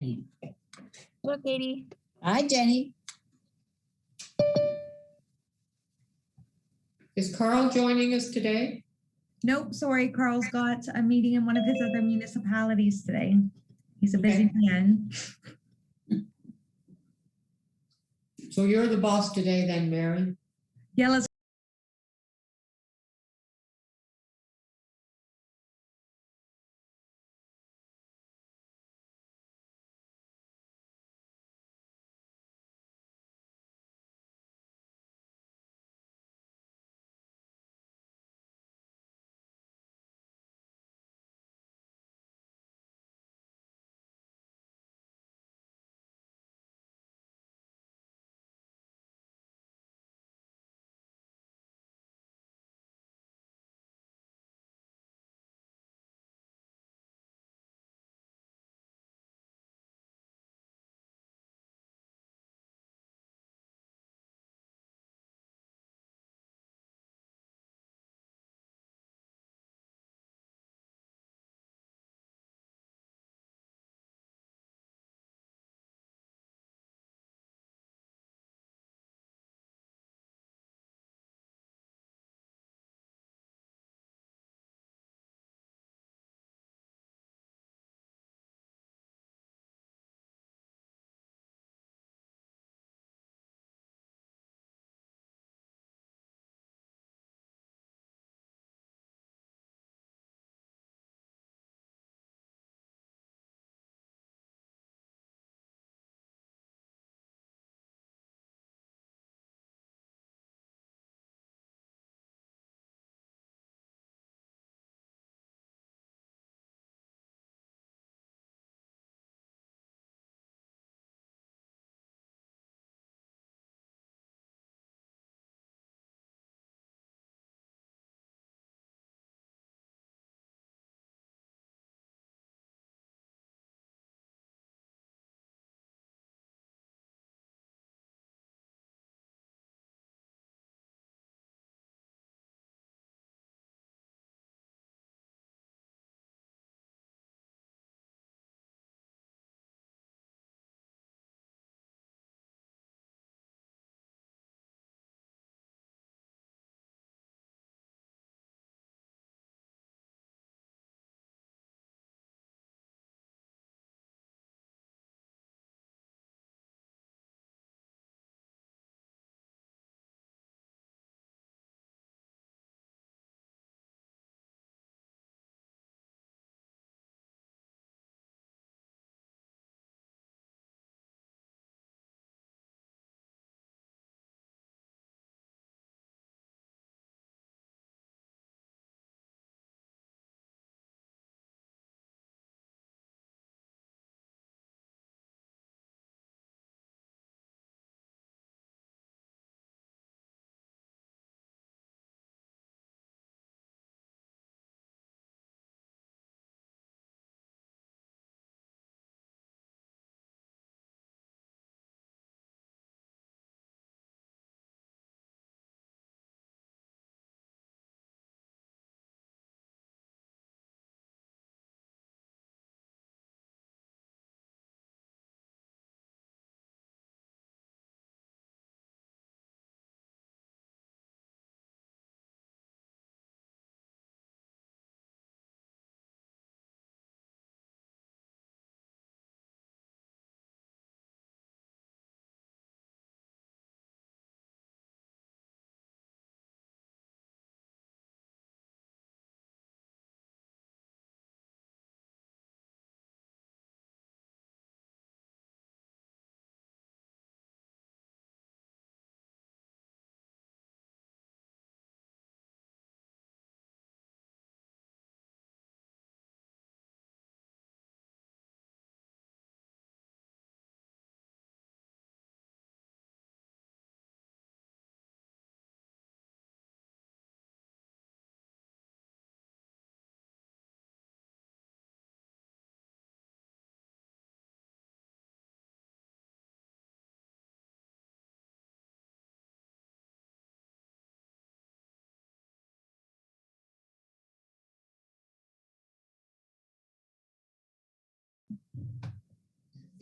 Hello, Katie. Hi, Jenny. Is Carl joining us today? Nope, sorry, Carl's got a meeting in one of his other municipalities today. He's a busy man. So you're the boss today then, Mary? Yeah, let's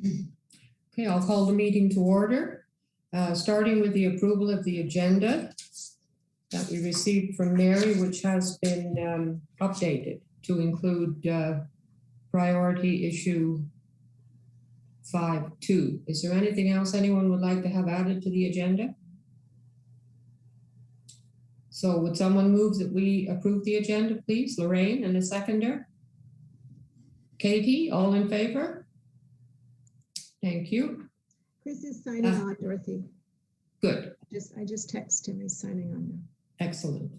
Okay, I'll call the meeting to order, starting with the approval of the agenda that we received from Mary, which has been updated to include priority issue 5.2. Is there anything else anyone would like to have added to the agenda? So would someone move that we approve the agenda, please? Lorraine, and a seconder? Katie, all in favor? Thank you. Chris is signing on, Dorothy. Good. I just texted him. He's signing on now. Excellent.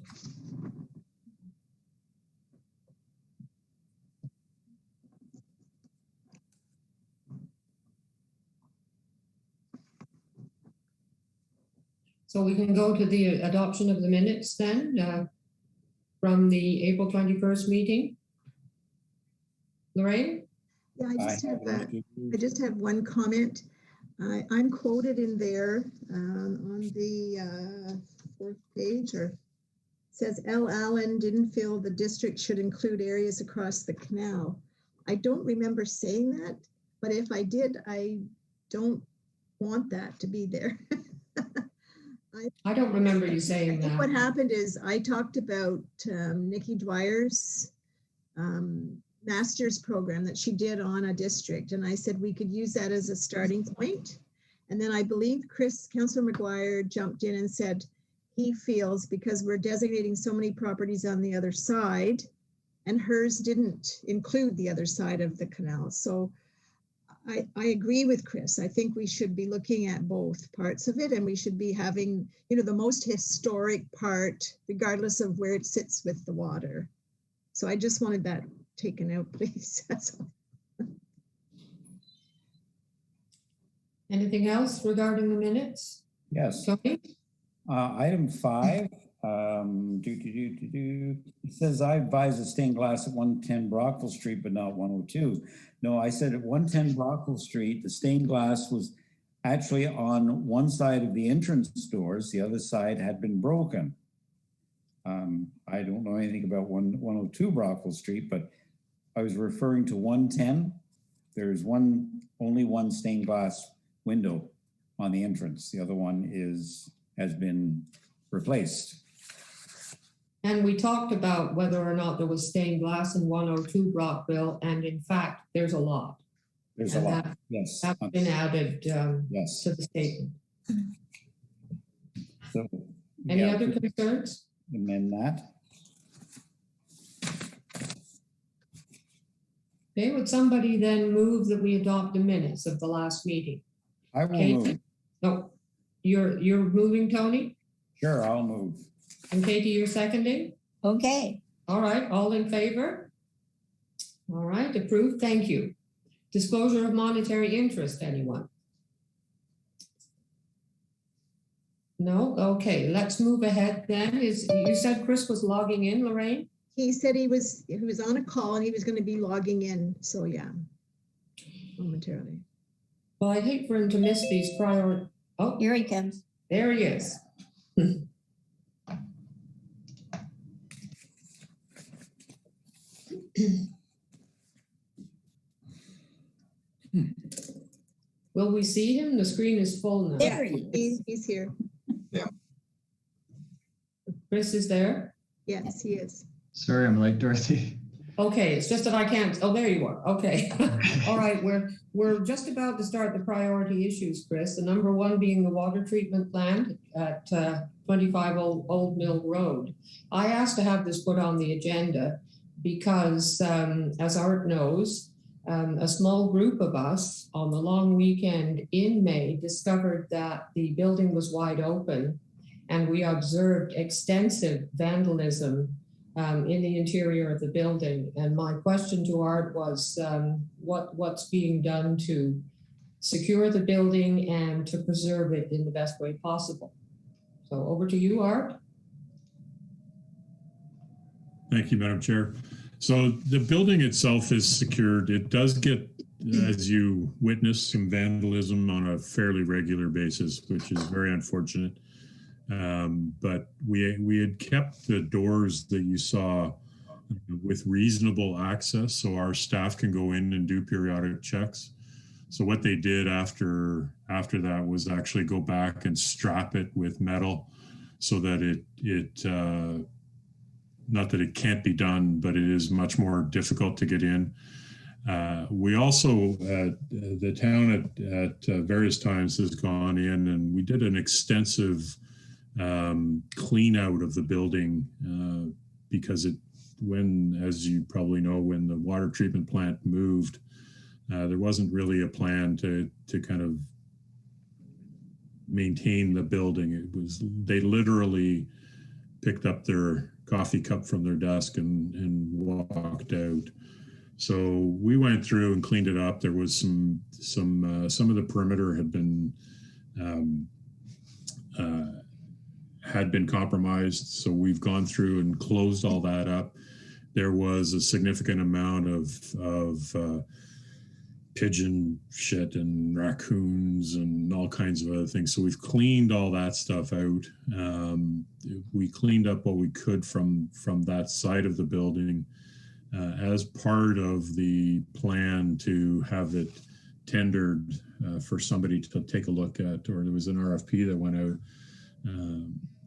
So we can go to the adoption of the minutes then from the April 21st meeting. Lorraine? Yeah, I just have one comment. I'm quoted in there on the fourth page, or says L. Allen didn't feel the district should include areas across the canal. I don't remember saying that, but if I did, I don't want that to be there. I don't remember you saying I think that. what happened is I talked about Nikki Dwyer's master's program that she did on a district. And I said we could use that as a starting point. And then I believe Councillor McGuire jumped in and said he feels because we're designating so many properties on the other side and hers didn't include the other side of the canal. So I agree with Chris. I think we should be looking at both parts of it, and we should be having, the most historic part, regardless of where it sits with the water. So I just wanted that taken out, please. That's all. Anything else regarding the minutes? Yes. Tony? Item 5. It says I advise a stained glass at 110 Brockville Street, but not 102. No, I said at 110 Brockville Street, the stained glass was actually on one side of the entrance doors. The other side had been broken. I don't know anything about 102 Brockville Street, but I was referring to 110. There's only one stained glass window on the entrance. The other one has been replaced. And we talked about whether or not there was stained glass in 102 Brockville, and in fact, there's a lot. There's a lot, yes. That's been added yes. to the statement. So, Any other concerns? Amend that. Okay, would somebody then move that we adopt the minutes of the last meeting? I will Katie? move. No, you're moving, Tony? Sure, I'll move. And Katie, you're seconding? Okay. All right, all in favor? All right, approved, thank you. Disclosure of monetary interest, anyone? No, okay, let's move ahead then. You said Chris was logging in, Lorraine? He said he was on a call and he was going to be logging in. So yeah, momentarily. Well, I'd hate for him to miss these prior. Oh, Here he comes. there he is. Will we see him? The screen is full now. There he is. He's here. Chris is there? Yes, he is. Sorry, I'm late, Dorothy. Okay, it's just that I can't. Oh, there you are. Okay. All right, we're just about to start the priority issues, Chris. The number one being the water treatment plant at 25 Old Mill Road. I asked to have this put on the agenda because, as Art knows, a small group of us on the long weekend in May discovered that the building was wide open, and we observed extensive vandalism in the interior of the building. And my question to Art was what's being done to secure the building and to preserve it in the best way possible. So over to you, Art. Thank you, Madam Chair. So the building itself is secured. It does get, as you witness, some vandalism on a fairly regular basis, which is very unfortunate. But we had kept the doors that you saw with reasonable access so our staff can go in and do periodic checks. So what they did after that was actually go back and strap it with metal so that it not that it can't be done, but it is much more difficult to get in. We also, the town at various times has gone in and we did an extensive clean out of the building because as you probably know, when the water treatment plant moved, there wasn't really a plan to kind of maintain the building. They literally picked up their coffee cup from their desk and walked out. So we went through and cleaned it up. There was some of the perimeter had been compromised. So we've gone through and closed all that up. There was a significant amount of pigeon shit and raccoons and all kinds of other things. So we've cleaned all that stuff out. We cleaned up what we could from that side of the building. As part of the plan to have it tendered for somebody to take a look at, or there was an RFP that went out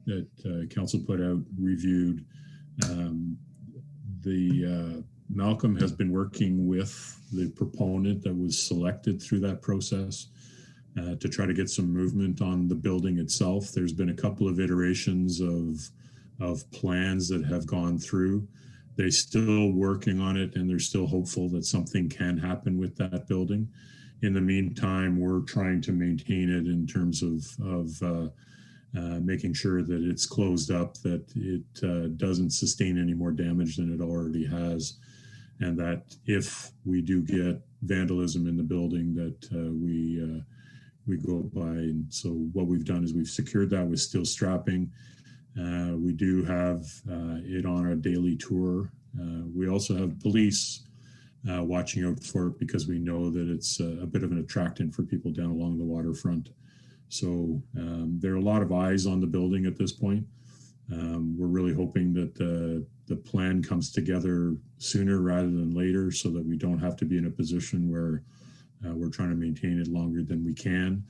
that council put out, reviewed. Malcolm has been working with the proponent that was selected through that process to try to get some movement on the building itself. There's been a couple of iterations of plans that have gone through. They're still working on it, and they're still hopeful that something can happen with that building. In the meantime, we're trying to maintain it in terms of making sure that it's closed up, that it doesn't sustain any more damage than it already has, and that if we do get vandalism in the building, that we go by. And so what we've done is we've secured that with steel strapping. We do have it on our daily tour. We also have police watching out for it because we know that it's a bit of an attractant for people down along the waterfront. So there are a lot of eyes on the building at this point. We're really hoping that the plan comes together sooner rather than later so that we don't have to be in a position where we're trying to maintain it longer than we can.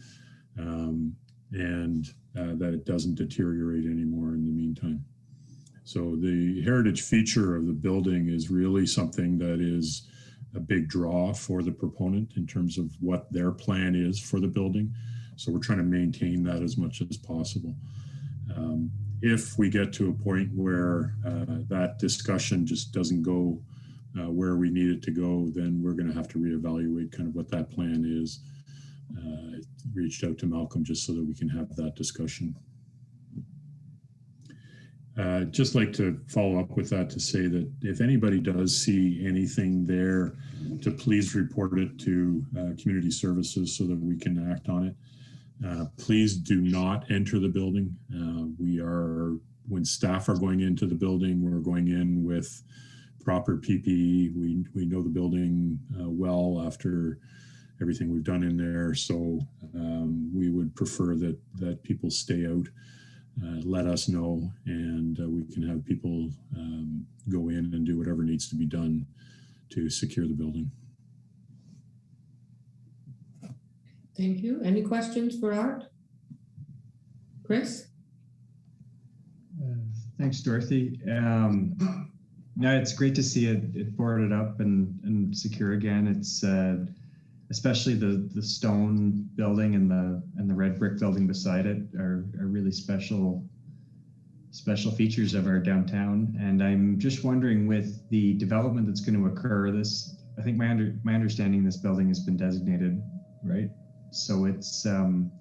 And that it doesn't deteriorate anymore in the meantime. So the heritage feature of the building is really something that is a big draw for the proponent in terms of what their plan is for the building. So we're trying to maintain that as much as possible. If we get to a point where that discussion just doesn't go where we need it to go, then we're going to have to reevaluate kind of what that plan is. Reached out to Malcolm just so that we can have that discussion. Just like to follow up with that to say that if anybody does see anything there, to please report it to community services so that we can act on it. Please do not enter the building. When staff are going into the building, we're going in with proper PPE. We know the building well after everything we've done in there. So we would prefer that people stay out, let us know, and we can have people go in and do whatever needs to be done to secure the building. Thank you. Any questions for Art? Chris? Thanks, Dorothy. Yeah, it's great to see it boarded up and secure again. It's especially the stone building and the red brick building beside it are really special features of our downtown. And I'm just wondering, with the development that's going to occur, I think my understanding, this building has been designated, right? So it's I'm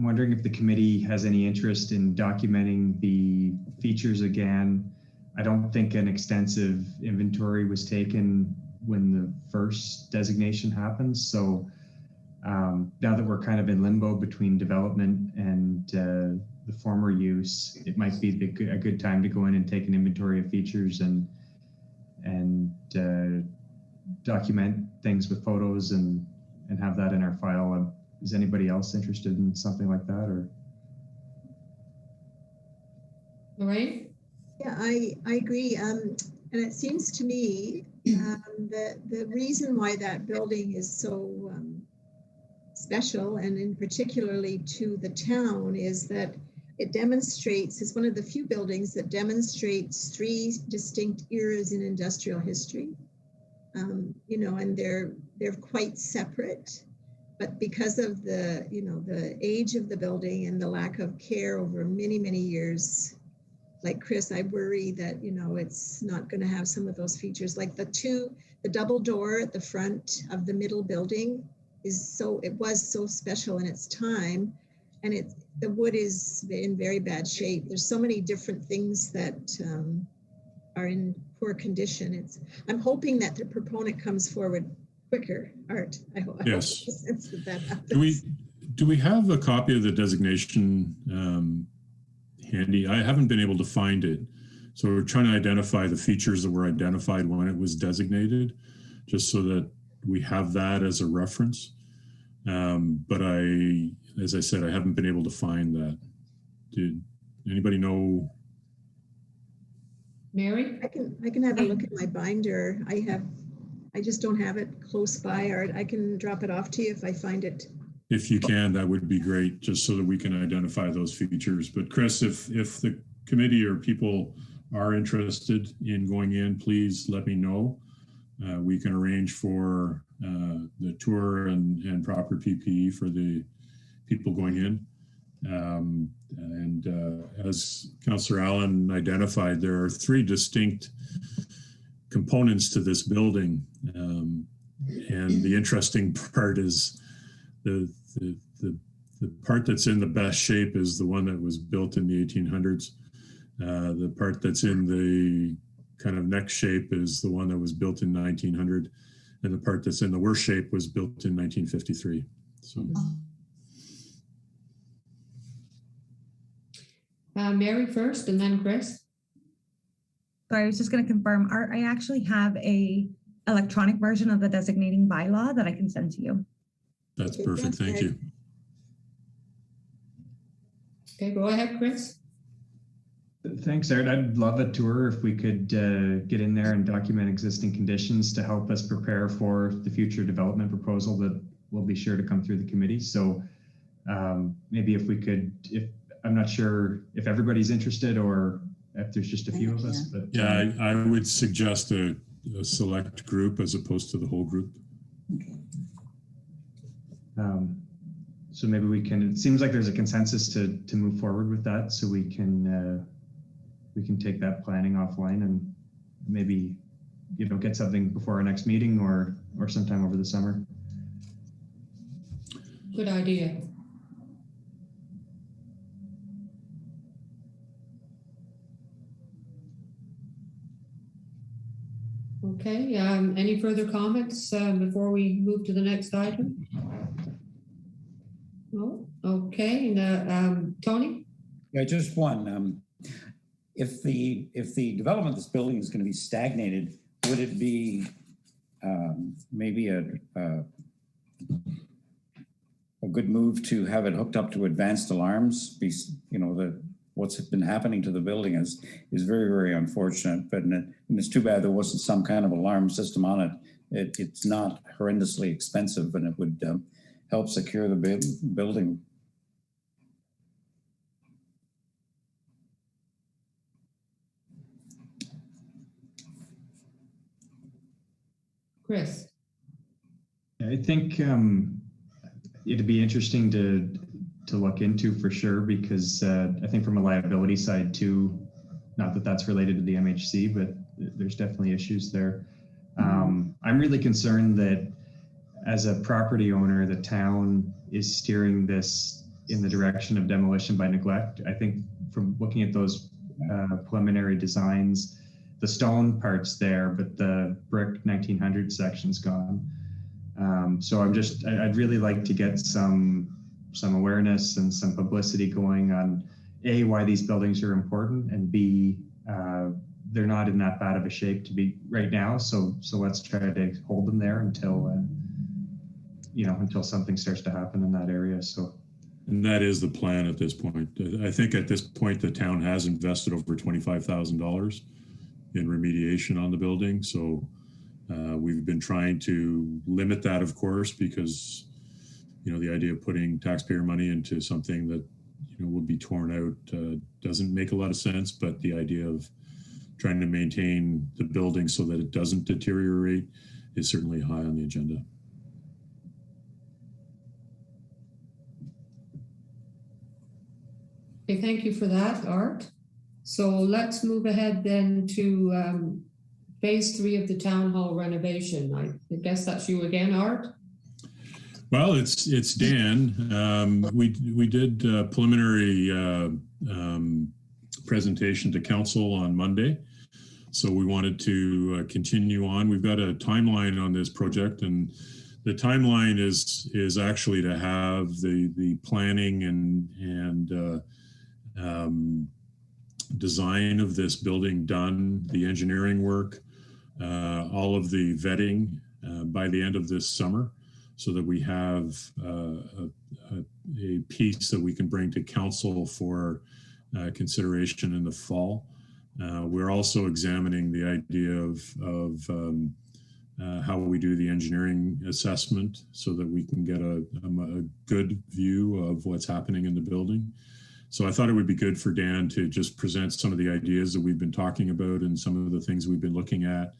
wondering if the committee has any interest in documenting the features again. I don't think an extensive inventory was taken when the first designation happened. So now that we're kind of in limbo between development and the former use, it might be a good time to go in and take an inventory of features and document things with photos and have that in our file. Is anybody else interested in something like that? Or Lorraine? Yeah, I agree. And it seems to me, The reason why that building is so special, and in particularly to the town, is that it demonstrates, it's one of the few buildings that demonstrates three distinct eras in industrial history. You know, and they're quite separate, but because of the, you know, the age of the building and the lack of care over many, many years, like Chris, I worry that, you know, it's not going to have some of those features. Like the double door at the front of the middle building it was so special in its time, and the wood is in very bad shape. There's so many different things that are in poor condition. I'm hoping that the proponent comes forward quicker, Art. I hope. Yes. I hope that happens. Do we have a copy of the designation handy? I haven't been able to find it. So we're trying to identify the features that were identified when it was designated, just so that we have that as a reference. But as I said, I haven't been able to find that. Did anybody know? Mary? I can have a look at my binder. I just don't have it close by, Art. I can drop it off to you if I find it. If you can, that would be great, just so that we can identify those features. But Chris, if the committee or people are interested in going in, please let me know. We can arrange for the tour and proper PPE for the people going in. As Councillor Allen identified, there are three distinct components to this building. And the interesting part is the part that's in the best shape is the one that was built in the 1800s. The part that's in the kind of next shape is the one that was built in 1900. And the part that's in the worst shape was built in 1953. So. Mary first and then Chris. So I was just going to confirm, Art, I actually have a electronic version of the designating bylaw that I can send to you. That's perfect. Thank you. Okay, go ahead, Chris. Thanks, Art. I'd love a tour if we could get in there and document existing conditions to help us prepare for the future development proposal that will be sure to come through the committee. So maybe if we could, I'm not sure if everybody's interested or if there's just a few of us. But yeah, I would suggest a select group as opposed to the whole group. Okay. So maybe we can, it seems like there's a consensus to move forward with that, so we can take that planning offline and maybe, you know, get something before our next meeting or sometime over the summer. Good idea. Okay, any further comments before we move to the next item? No? Okay, Tony? Yeah, just one. If the development of this building is going to be stagnated, would it be maybe a good move to have it hooked up to advanced alarms? You know, what's been happening to the building is very, very unfortunate. But and it's too bad there wasn't some kind of alarm system on it. It's not horrendously expensive, and it would help secure the building. Chris? I think it'd be interesting to look into for sure, because I think from a liability side too, not that that's related to the MHC, but there's definitely issues there. I'm really concerned that as a property owner, the town is steering this in the direction of demolition by neglect. I think from looking at those preliminary designs, the stone part's there, but the brick 1900 section's gone. So I'd really like to get some awareness and some publicity going on A, why these buildings are important, and B, they're not in that bad of a shape to be right now. So let's try to hold them there until something starts to happen in that area. So. And that is the plan at this point. I think at this point, the town has invested over $25,000 in remediation on the building. So We've been trying to limit that, of course, because, the idea of putting taxpayer money into something that, would be torn out doesn't make a lot of sense. But the idea of trying to maintain the building so that it doesn't deteriorate is certainly high on the agenda. Okay, thank you for that, Art. So let's move ahead then to phase 3 of the town hall renovation. I guess that's you again, Art. Well, it's Dan. We did a preliminary presentation to council on Monday, so we wanted to continue on. We've got a timeline on this project, and the timeline is actually to have the planning and design of this building done, the engineering work, all of the vetting by the end of this summer, so that we have a piece that we can bring to council for consideration in the fall. We're also examining the idea of how we do the engineering assessment so that we can get a good view of what's happening in the building. So I thought it would be good for Dan to just present some of the ideas that we've been talking about and some of the things we've been looking at,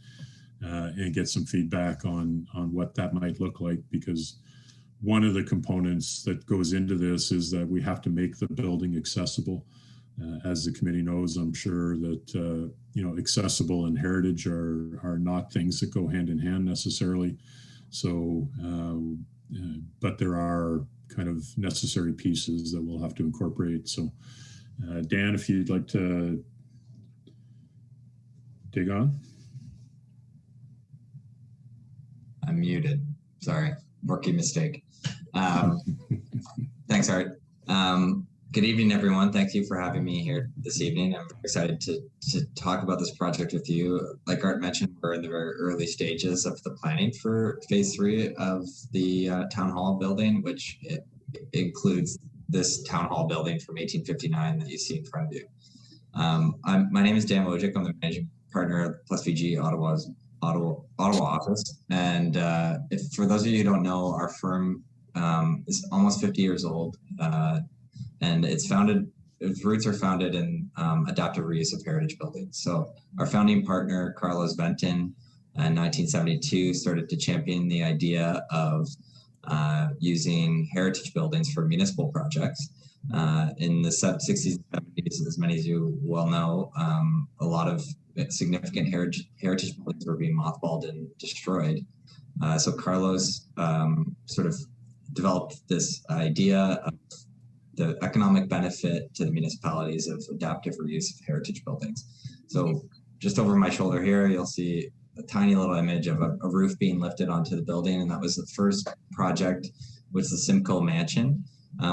and get some feedback on what that might look like, because one of the components that goes into this is that we have to make the building accessible. As the committee knows, I'm sure that accessible and heritage are not things that go hand in hand necessarily. So, but there are kind of necessary pieces that we'll have to incorporate. So, Dan, if you'd like to dig on. I'm muted. Sorry, rookie mistake. Thanks, Art. Good evening, everyone. Thank you for having me here this evening. I'm excited to talk about this project with you. Like Art mentioned, we're in the very early stages of the planning for phase 3 of the town hall building, which includes this town hall building from 1859 that you see in front of you. My name is Dan Wojcik. I'm the managing partner at Plus VG Ottawa office. And for those of you who don't know, our firm is almost 50 years old, and its roots are founded in adaptive reuse of heritage buildings. So our founding partner, Carlos Benton, in 1972 started to champion the idea of using heritage buildings for municipal projects. In the 60s and 70s, as many of you well know, a lot of significant heritage buildings were being mothballed and destroyed. So Carlos sort of developed this idea of the economic benefit to the municipalities of adaptive reuse of heritage buildings. So just over my shoulder here, you'll see a tiny little image of a roof being lifted onto the building. And that was the first project, was the Simcoe Mansion,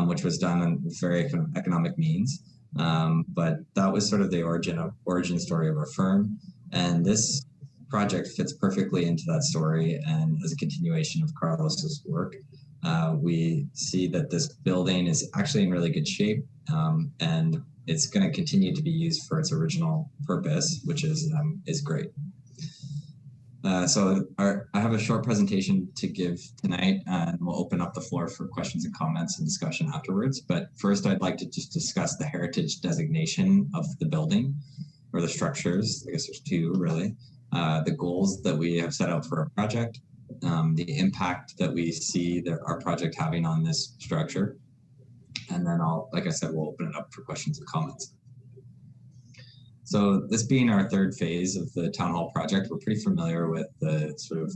which was done on very economic means. But that was sort of the origin story of our firm. And this project fits perfectly into that story. And as a continuation of Carlos's work, we see that this building is actually in really good shape, and it's going to continue to be used for its original purpose, which is great. So I have a short presentation to give tonight, and we'll open up the floor for questions and comments and discussion afterwards. But first, I'd like to just discuss the heritage designation of the building, or the structures. I guess there's two, really. The goals that we have set out for our project, the impact that we see that our project having on this structure. And then like I said, we'll open it up for questions and comments. So this being our third phase of the town hall project, we're pretty familiar with the sort of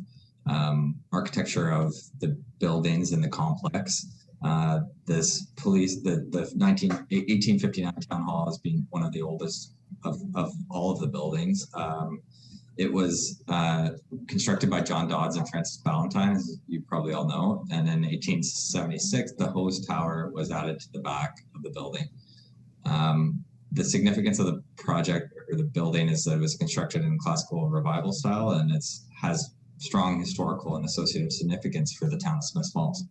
architecture of the buildings in the complex. The 1859 town hall as being one of the oldest of all of the buildings. It was constructed by John Dodds and Francis Ballantyne, as you probably all know. And in 1876, the hose tower was added to the back of the building. The significance of the project or the building is that it was constructed in classical revival style, and it has strong historical and associative significance for the town of Smiths Falls.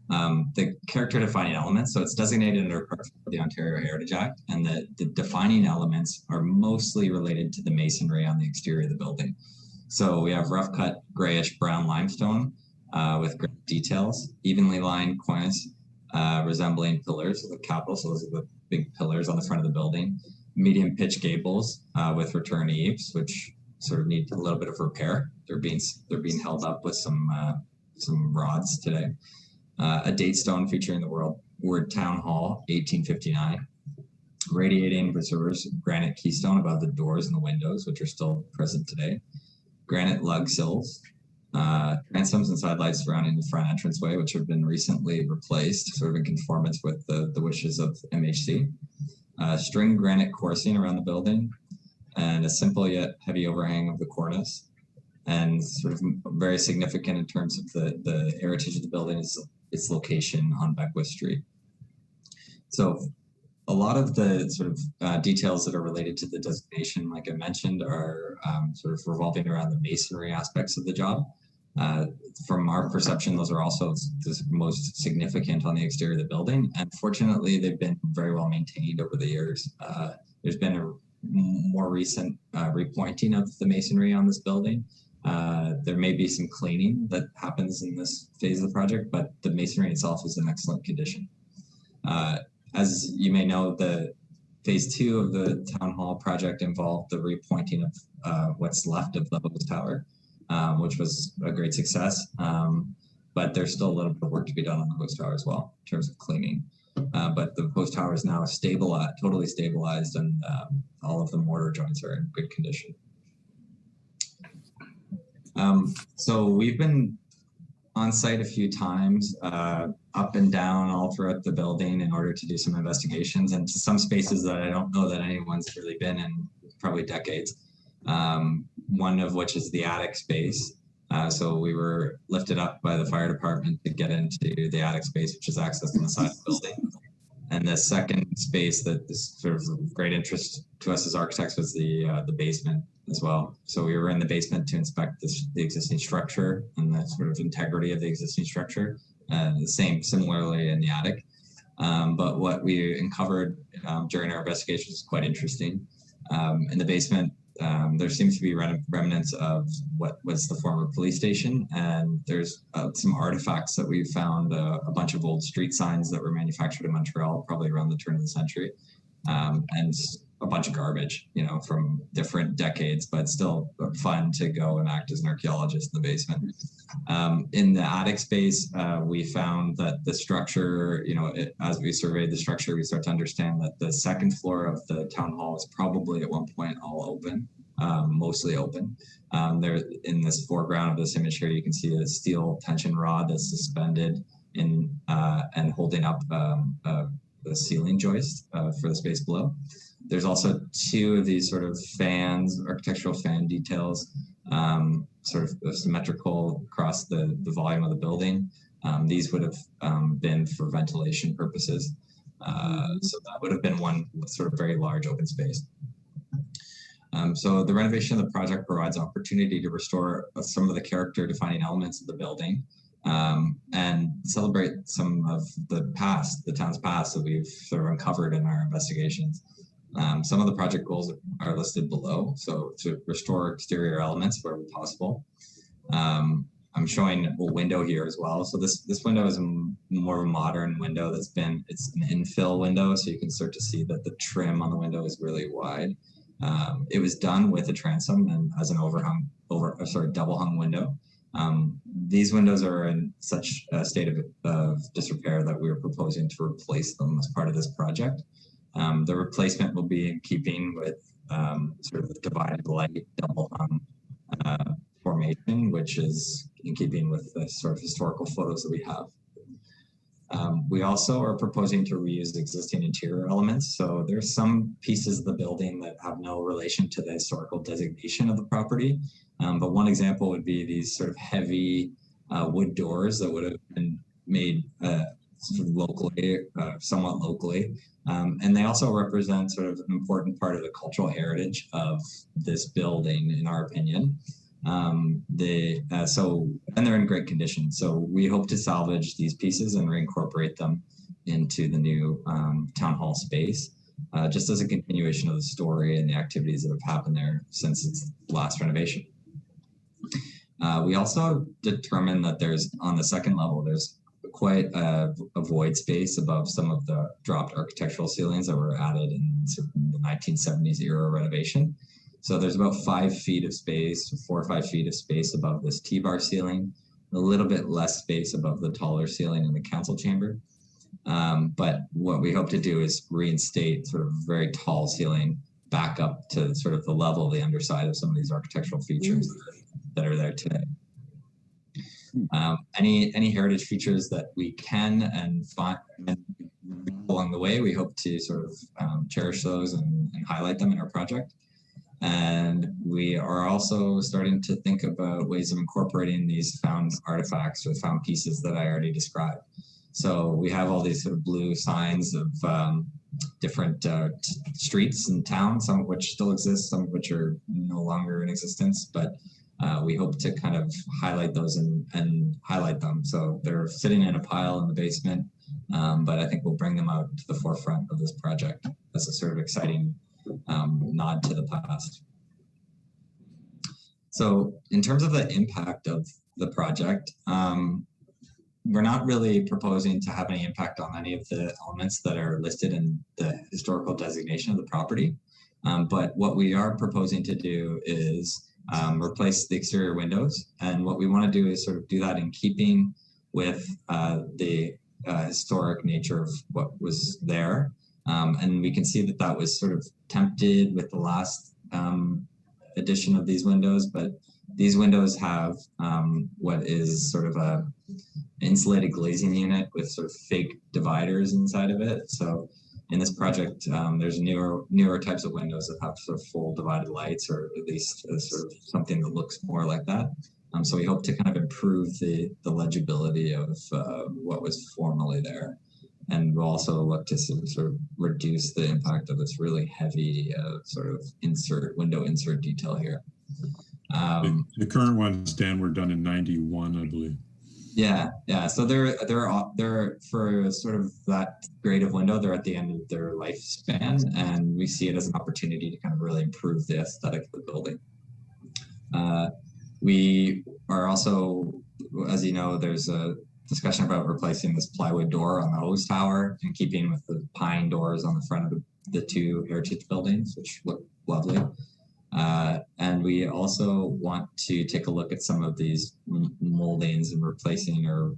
The character defining elements, so it's designated under part of the Ontario Heritage Act, and the defining elements are mostly related to the masonry on the exterior of the building. So we have rough cut grayish brown limestone with gray details, evenly lined cornice resembling pillars of the capitol. So those are the big pillars on the front of the building. Medium pitch gables with return eaves, which sort of need a little bit of repair. They're being held up with some rods today. A date stone featuring the word Town Hall, 1859. Radiating reserves granite keystone above the doors and the windows, which are still present today. Granite lug sills, transoms and sidelights surrounding the front entranceway, which have been recently replaced, sort of in conformance with the wishes of MHC. String granite coursing around the building, and a simple yet heavy overhang of the cornice. And sort of very significant in terms of the heritage of the building is its location on Beckwith Street. So a lot of the sort of details that are related to the designation, like I mentioned, are sort of revolving around the masonry aspects of the job. From our perception, those are also the most significant on the exterior of the building. And fortunately, they've been very well maintained over the years. There's been a more recent repointing of the masonry on this building. There may be some cleaning that happens in this phase of the project, but the masonry itself is in excellent condition. As you may know, the phase 2 of the town hall project involved the repointing of what's left of the hose tower, which was a great success. But there's still a little bit of work to be done on the hose tower as well in terms of cleaning. But the hose tower is now stabilized, totally stabilized, and all of the mortar joints are in good condition. So we've been on site a few times, up and down all throughout the building in order to do some investigations, and to some spaces that I don't know that anyone's really been in probably decades. One of which is the attic space. So we were lifted up by the fire department to get into the attic space, which is accessed on the side of the building. And the second space that is sort of of great interest to us as architects was the basement as well. So we were in the basement to inspect the existing structure and the sort of integrity of the existing structure. Similarly in the attic. But what we uncovered during our investigation is quite interesting. In the basement, there seems to be remnants of what was the former police station, and there's some artifacts that we found, a bunch of old street signs that were manufactured in Montreal, probably around the turn of the century, and a bunch of garbage, you know, from different decades, but still fun to go and act as an archaeologist in the basement. In the attic space, we found that the structure, you know, as we surveyed the structure, we start to understand that the second floor of the town hall is probably at one point all open, mostly open. There, in this foreground of this image here, you can see a steel tension rod that's suspended in and holding up the ceiling joist for the space below. There's also two of these sort of fans, architectural fan details, sort of symmetrical across the volume of the building. These would have been for ventilation purposes. So that would have been one sort of very large open space. So the renovation of the project provides opportunity to restore some of the character defining elements of the building and celebrate some of the past, the town's past that we've sort of uncovered in our investigations. Some of the project goals are listed below. So to restore exterior elements where possible. I'm showing a window here as well. So this window is more of a modern window it's an infill window. So you can start to see that the trim on the window is really wide. It was done with a transom and as an double hung window. These windows are in such a state of disrepair that we are proposing to replace them as part of this project. The replacement will be in keeping with sort of the divided light double hung formation, which is in keeping with the sort of historical photos that we have. We also are proposing to reuse existing interior elements. So there's some pieces of the building that have no relation to the historical designation of the property. But one example would be these sort of heavy wood doors that would have been made sort of locally, somewhat locally. And they also represent sort of an important part of the cultural heritage of this building, in our opinion. And they're in great condition. So we hope to salvage these pieces and reincorporate them into the new town hall space, just as a continuation of the story and the activities that have happened there since its last renovation. We also determined that there's, on the second level, there's quite a void space above some of the dropped architectural ceilings that were added in the 1970s era renovation. So there's about 5 feet of space, 4 or 5 feet of space above this T-bar ceiling, a little bit less space above the taller ceiling in the council chamber. But what we hope to do is reinstate sort of very tall ceiling back up to sort of the level of the underside of some of these architectural features that are there today. Any heritage features that we can and find along the way, we hope to sort of cherish those and highlight them in our project. And we are also starting to think about ways of incorporating these found artifacts or found pieces that I already described. So we have all these sort of blue signs of different streets in town, some of which still exist, some of which are no longer in existence, but we hope to kind of highlight those and highlight them. So they're sitting in a pile in the basement, but I think we'll bring them out to the forefront of this project. That's a sort of exciting nod to the past. So in terms of the impact of the project, we're not really proposing to have any impact on any of the elements that are listed in the historical designation of the property. But what we are proposing to do is replace the exterior windows. And what we want to do is sort of do that in keeping with the historic nature of what was there. And we can see that that was sort of tempted with the last edition of these windows, but these windows have what is sort of a insulated glazing unit with sort of fake dividers inside of it. So in this project, there's newer types of windows that have sort of full divided lights, or at least sort of something that looks more like that. So we hope to kind of improve the legibility of what was formerly there. And we'll also look to sort of reduce the impact of this really heavy sort of window insert detail here. The current ones, Dan, were done in 91, I believe. Yeah. So they're for sort of that grade of window, they're at the end of their lifespan, and we see it as an opportunity to kind of really improve the aesthetic of the building. We are also, as you know, there's a discussion about replacing this plywood door on the hose tower and keeping with the pine doors on the front of the 2 heritage buildings, which look lovely. And we also want to take a look at some of these moldings and replacing or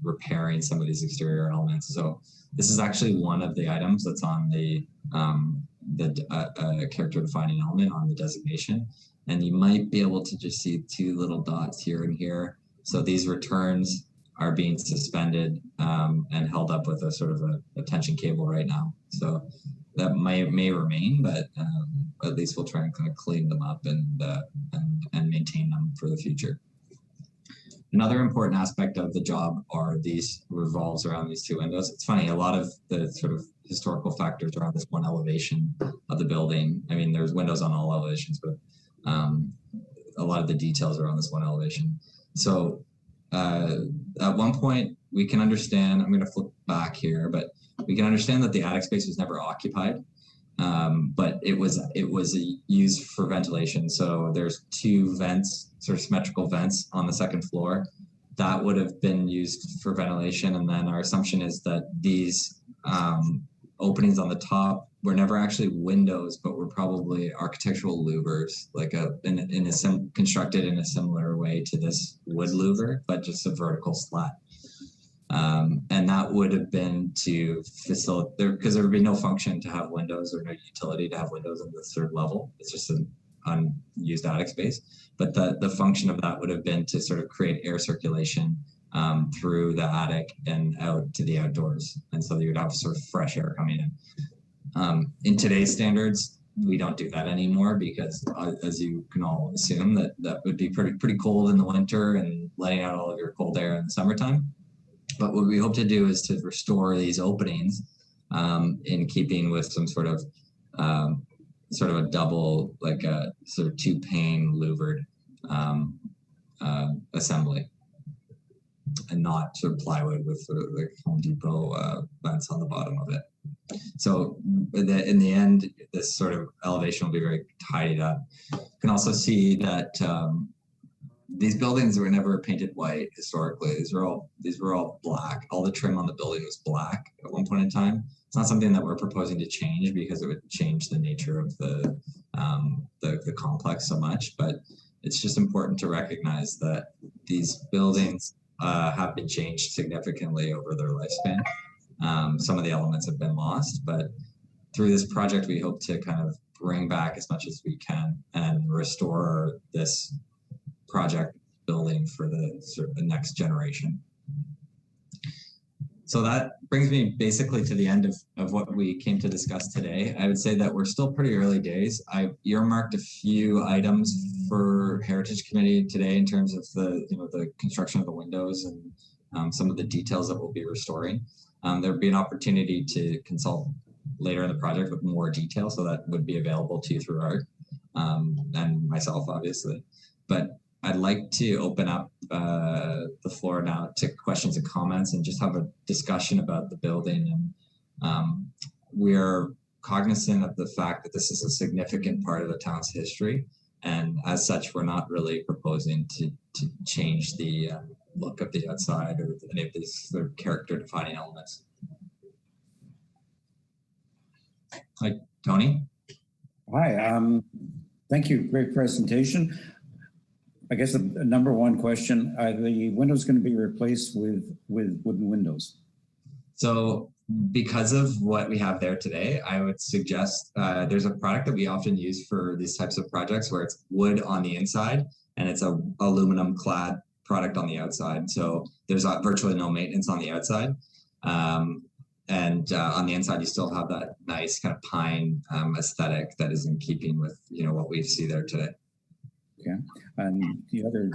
repairing some of these exterior elements. So this is actually one of the items that's on the character defining element on the designation. And you might be able to just see 2 little dots here and here. So these returns are being suspended and held up with a sort of a tension cable right now. So that may remain, but at least we'll try and kind of clean them up and maintain them for the future. Another important aspect of the job revolves around these 2 windows. It's funny, a lot of the sort of historical factors are on this one elevation of the building. I mean, there's windows on all elevations, but a lot of the details are on this one elevation. So at one point, we can understand, I'm going to flip back here, but we can understand that the attic space was never occupied, but it was used for ventilation. So there's 2 vents, sort of symmetrical vents on the 2nd floor. That would have been used for ventilation. And then our assumption is that these openings on the top were never actually windows, but were probably architectural louvers, like constructed in a similar way to this wood louver, but just a vertical slat. And that would have been to facilitate, because there would be no function to have windows or no utility to have windows on the 3rd level. It's just an unused attic space. But the function of that would have been to sort of create air circulation through the attic and out to the outdoors. And so you would have sort of fresh air coming in. In today's standards, we don't do that anymore because, as you can all assume, that would be pretty cold in the winter and letting out all of your cold air in the summertime. But what we hope to do is to restore these openings in keeping with some sort of a double, like a sort of 2-pane louvered assembly, and not sort of plywood with sort of like Home Depot vents on the bottom of it. So in the end, this sort of elevation will be very tidied up. You can also see that these buildings were never painted white historically. These were all black. All the trim on the building was black at one point in time. It's not something that we're proposing to change because it would change the nature of the complex so much. But it's just important to recognize that these buildings have been changed significantly over their lifespan. Some of the elements have been lost, but through this project, we hope to kind of bring back as much as we can and restore this project building for the sort of the next generation. So that brings me basically to the end of what we came to discuss today. I would say that we're still pretty early days. I earmarked a few items for Heritage Committee today in terms of the construction of the windows and some of the details that we'll be restoring. There'll be an opportunity to consult later in the project with more detail, so that would be available to you through Art and myself, obviously. But I'd like to open up the floor now to questions and comments and just have a discussion about the building. And we're cognizant of the fact that this is a significant part of the town's history. And as such, we're not really proposing to change the look of the outside or any of these sort of character defining elements. Hi, Tony. Hi, thank you. Great presentation. I guess the number one question, are the windows going to be replaced with wooden windows? So because of what we have there today, I would suggest there's a product that we often use for these types of projects where it's wood on the inside and it's a aluminum clad product on the outside. So there's virtually no maintenance on the outside. And on the inside, you still have that nice kind of pine aesthetic that is in keeping with what we see there today. Okay, and the other,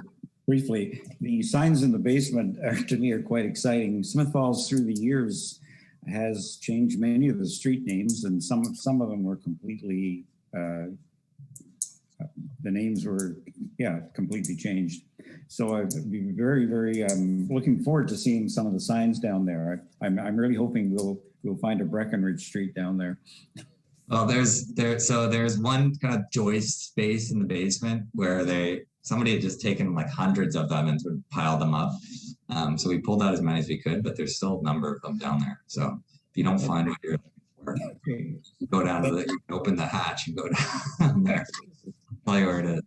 briefly, the signs in the basement to me are quite exciting. Smith Falls through the years has changed many of the street names, and some of them were completely, the names were, completely changed. So I'd be very, very looking forward to seeing some of the signs down there. I'm really hoping we'll find a Breckenridge Street down there. Well, there's one kind of joist space in the basement where somebody had just taken like hundreds of them and sort of piled them up. So we pulled out as many as we could, but there's still a number of them down there. So if you don't find what you're looking for, you go down to you can open the hatch and go down there. Tell you where it is.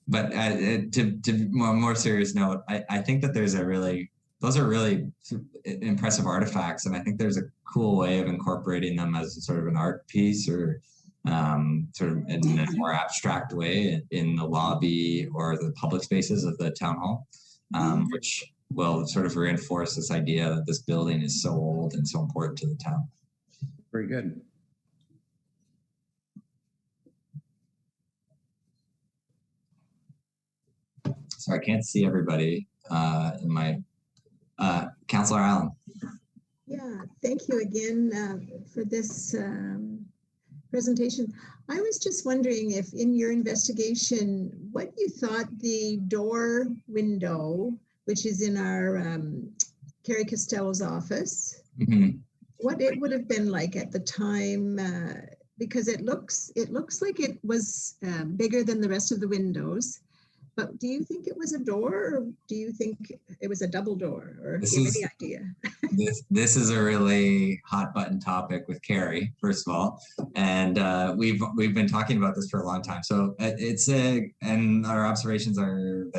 But to more serious note, I think that those are really impressive artifacts, and I think there's a cool way of incorporating them as sort of an art piece or sort of in a more abstract way in the lobby or the public spaces of the town hall, which will sort of reinforce this idea that this building is so old and so important to the town. Very good. So I can't see everybody in my Councillor Allen. Yeah, thank you again for this presentation. I was just wondering if in your investigation, what you thought the door window, which is in our Carrie Costello's office, what it would have been like at the time, because it looks like it was bigger than the rest of the windows. But do you think it was a door, or do you think it was a double door, or do you have any idea? This is a really hot button topic with Carrie, first of all, and we've been talking about this for a long time. So and our observations are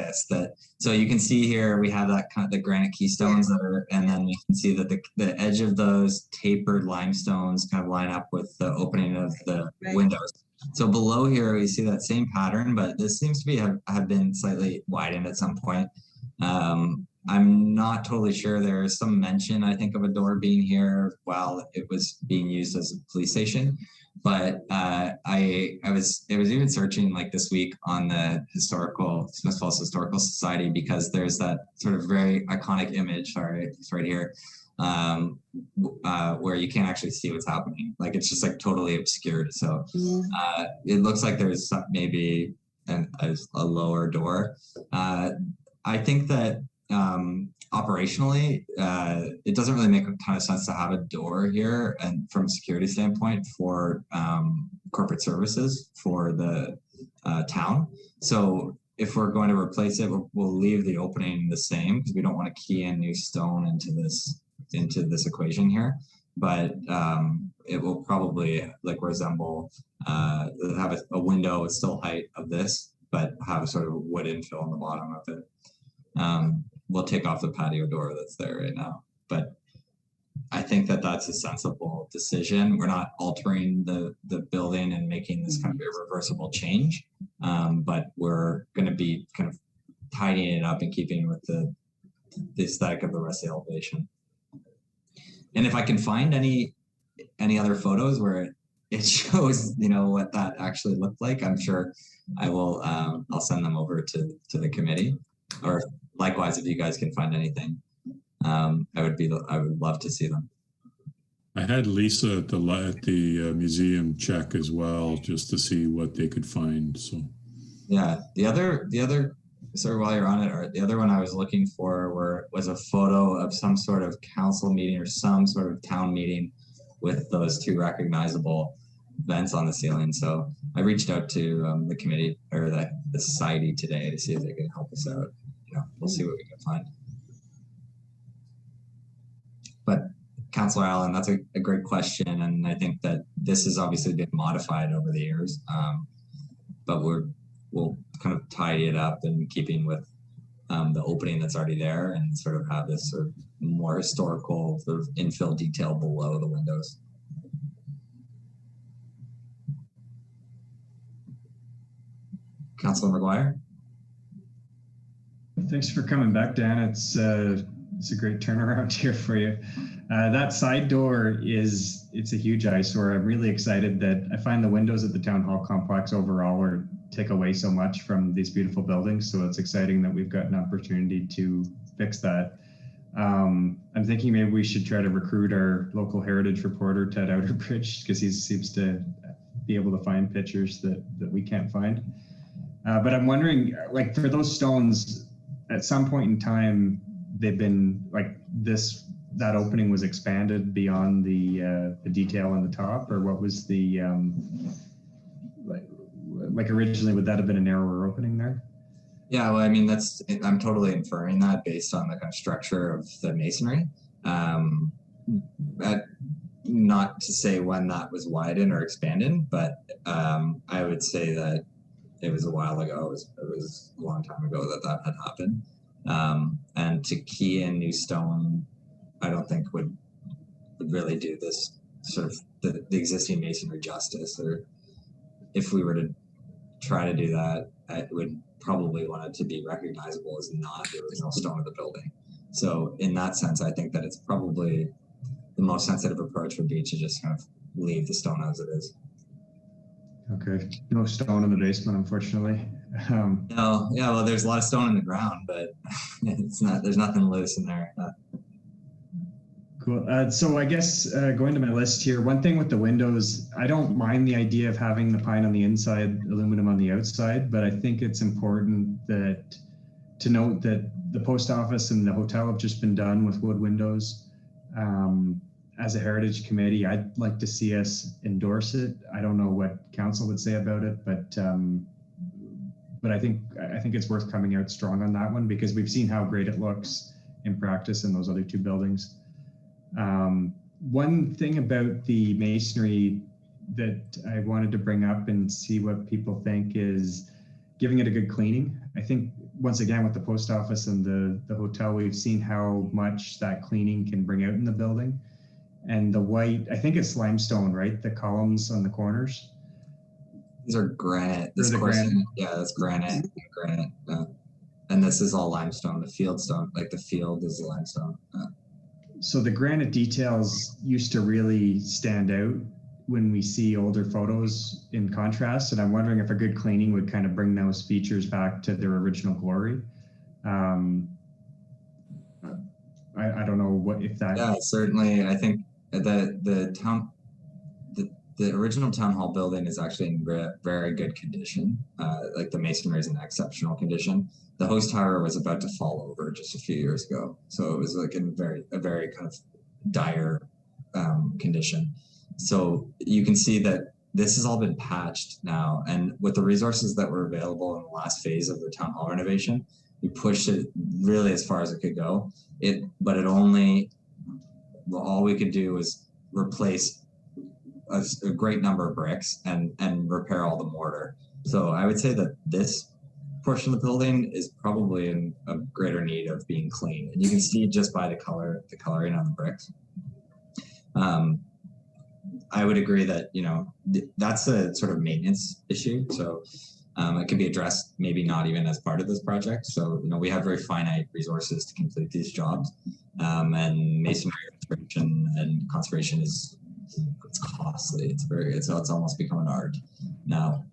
so you can see here we have that kind of the granite keystones and then you can see that the edge of those tapered limestones kind of line up with the opening of the windows. So below here, we see that same pattern, but this seems to have been slightly widened at some point. I'm not totally sure. There is some mention, I think, of a door being here while it was being used as a police station. But I was even searching like this week on the Smith Falls Historical Society, because there's that sort of very iconic image. Sorry, it's right here. Where you can't actually see what's happening. Like it's just like totally obscured. So it looks like there's maybe a lower door. I think that operationally, it doesn't really make a ton of sense to have a door here, and from a security standpoint for corporate services for the town. So if we're going to replace it, we'll leave the opening the same because we don't want to key in new stone into this equation here. But it will probably like resemble have a window with still height of this, but have a sort of wood infill on the bottom of it. We'll take off the patio door that's there right now, but I think that that's a sensible decision. We're not altering the building and making this kind of irreversible change, but we're going to be kind of tidying it up and keeping with the aesthetic of the rest of the elevation. And if I can find any other photos where it shows, you know, what that actually looked like, I'm sure I will. I'll send them over to the committee, or likewise, if you guys can find anything, I would love to see them. I had Lisa at the museum check as well, just to see what they could find. So yeah, the other. Sorry, while you're on it, or the other one I was looking for was a photo of some sort of council meeting or some sort of town meeting with those two recognizable vents on the ceiling. So I reached out to the committee or the society today to see if they could help us out. You know, we'll see what we can find. But Councillor Allen, that's a great question, and I think that this has obviously been modified over the years, but we'll kind of tidy it up in keeping with the opening that's already there, and sort of have this sort of more historical sort of infill detail below the windows. Councillor McGuire? Thanks for coming back, Dan. It's a great turnaround here for you. That side door it's a huge eyesore. I'm really excited that I find the windows at the town hall complex overall take away so much from these beautiful buildings. So it's exciting that we've got an opportunity to fix that. I'm thinking maybe we should try to recruit our local heritage reporter, Ted Outerbridge, because he seems to be able to find pictures that we can't find. But I'm wondering, like, for those stones, at some point in time, they've been like that opening was expanded beyond the detail on the top, or what was the like originally, would that have been a narrower opening there? Yeah, well, I mean, I'm totally inferring that based on the kind of structure of the masonry. Not to say when that was widened or expanded, but I would say that it was a while ago. It was a long time ago that had happened. And to key in new stone, I don't think would really do this sort of the existing masonry justice. Or if we were to try to do that, I would probably want it to be recognizable as not the original stone of the building. So in that sense, I think that it's probably the most sensitive approach would be to just kind of leave the stone as it is. Okay, no stone in the basement, unfortunately. No, yeah, well, there's a lot of stone in the ground, but there's nothing loose in there. Cool. So I guess going to my list here, one thing with the windows, I don't mind the idea of having the pine on the inside, aluminum on the outside, but I think it's important to note that the post office and the hotel have just been done with wood windows. As a heritage committee, I'd like to see us endorse it. I don't know what council would say about it, but I think it's worth coming out strong on that one, because we've seen how great it looks in practice in those other two buildings. One thing about the masonry that I wanted to bring up and see what people think is giving it a good cleaning. I think once again with the post office and the hotel, we've seen how much that cleaning can bring out in the building. And the white, I think it's limestone, right? The columns on the corners. These are granite. Granite. Yeah, that's granite. Granite. And this is all limestone. The field stone, like the field is limestone. So the granite details used to really stand out when we see older photos in contrast. And I'm wondering if a good cleaning would kind of bring those features back to their original glory. I don't know what if that. Yeah, certainly. I think the original town hall building is actually in very good condition. Like the masonry is in exceptional condition. The host tower was about to fall over just a few years ago, so it was like in a very kind of dire condition. So you can see that this has all been patched now, and with the resources that were available in the last phase of the town hall renovation, we pushed it really as far as it could go. But it only, all we could do was replace a great number of bricks and repair all the mortar. So I would say that this portion of the building is probably in a greater need of being cleaned, and you can see just by the coloring on the bricks. I would agree that, you know, that's a sort of maintenance issue. So it can be addressed, maybe not even as part of this project. So, you know, we have very finite resources to complete these jobs, and masonry restoration and conservation it's costly. It's almost become an art now.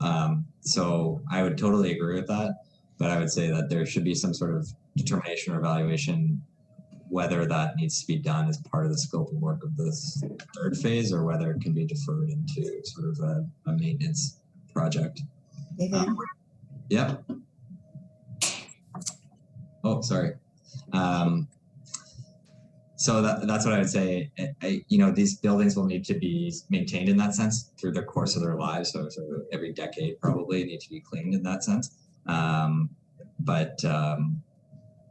So I would totally agree with that, but I would say that there should be some sort of determination or evaluation whether that needs to be done as part of the scope of work of this third phase, or whether it can be deferred into sort of a maintenance project. Yeah. Oh, sorry. So that's what I would say. You know, these buildings will need to be maintained in that sense through the course of their lives. So every decade probably need to be cleaned in that sense.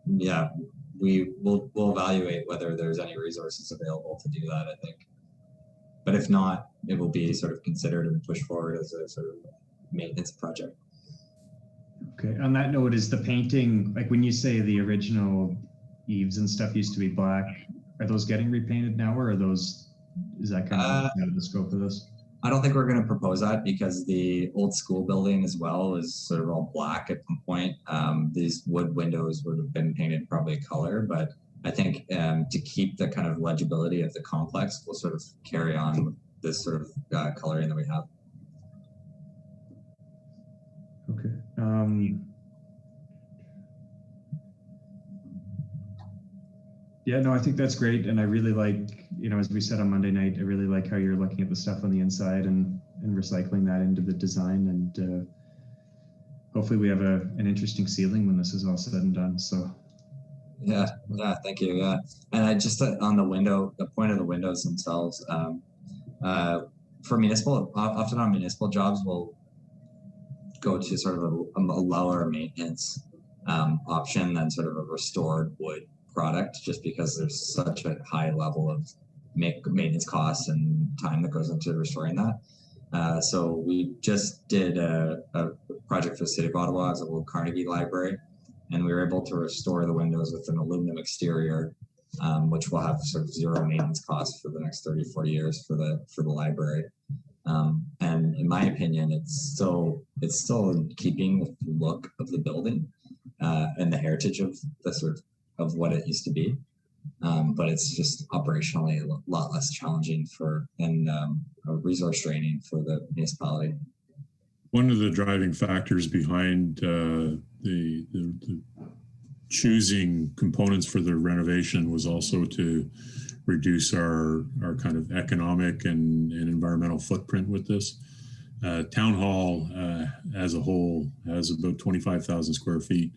Yeah, we'll evaluate whether there's any resources available to do that, I think. But if not, it will be sort of considered and pushed forward as a sort of maintenance project. Okay. On that note, is the painting, like when you say the original eaves and stuff used to be black, are those getting repainted now, or is that kind of out of the scope of this? I don't think we're going to propose that, because the old school building as well is sort of all black at one point. These wood windows would have been painted probably color, but I think to keep the kind of legibility of the complex, we'll sort of carry on with this sort of coloring that we have. Okay. Yeah, no, I think that's great. And I really like, you know, as we said on Monday night, I really like how you're looking at the stuff on the inside and recycling that into the design. And hopefully we have an interesting ceiling when this is all said and done. So. Yeah, thank you. Yeah. And I just, on the point of the windows themselves, for municipal, often on municipal jobs, we'll go to sort of a lower maintenance option than sort of a restored wood product, just because there's such a high level of maintenance costs and time that goes into restoring that. So we just did a project for the City of Ottawa as a little Carnegie Library, and we were able to restore the windows with an aluminum exterior, which will have sort of zero maintenance costs for the next 30, 40 years for the library. And in my opinion, it's still in keeping with the look of the building and the heritage of the sort of what it used to be. But it's just operationally a lot less challenging and resource draining for the municipality. One of the driving factors behind the choosing components for the renovation was also to reduce our kind of economic and environmental footprint with this. Town Hall as a whole has about 25,000 square feet.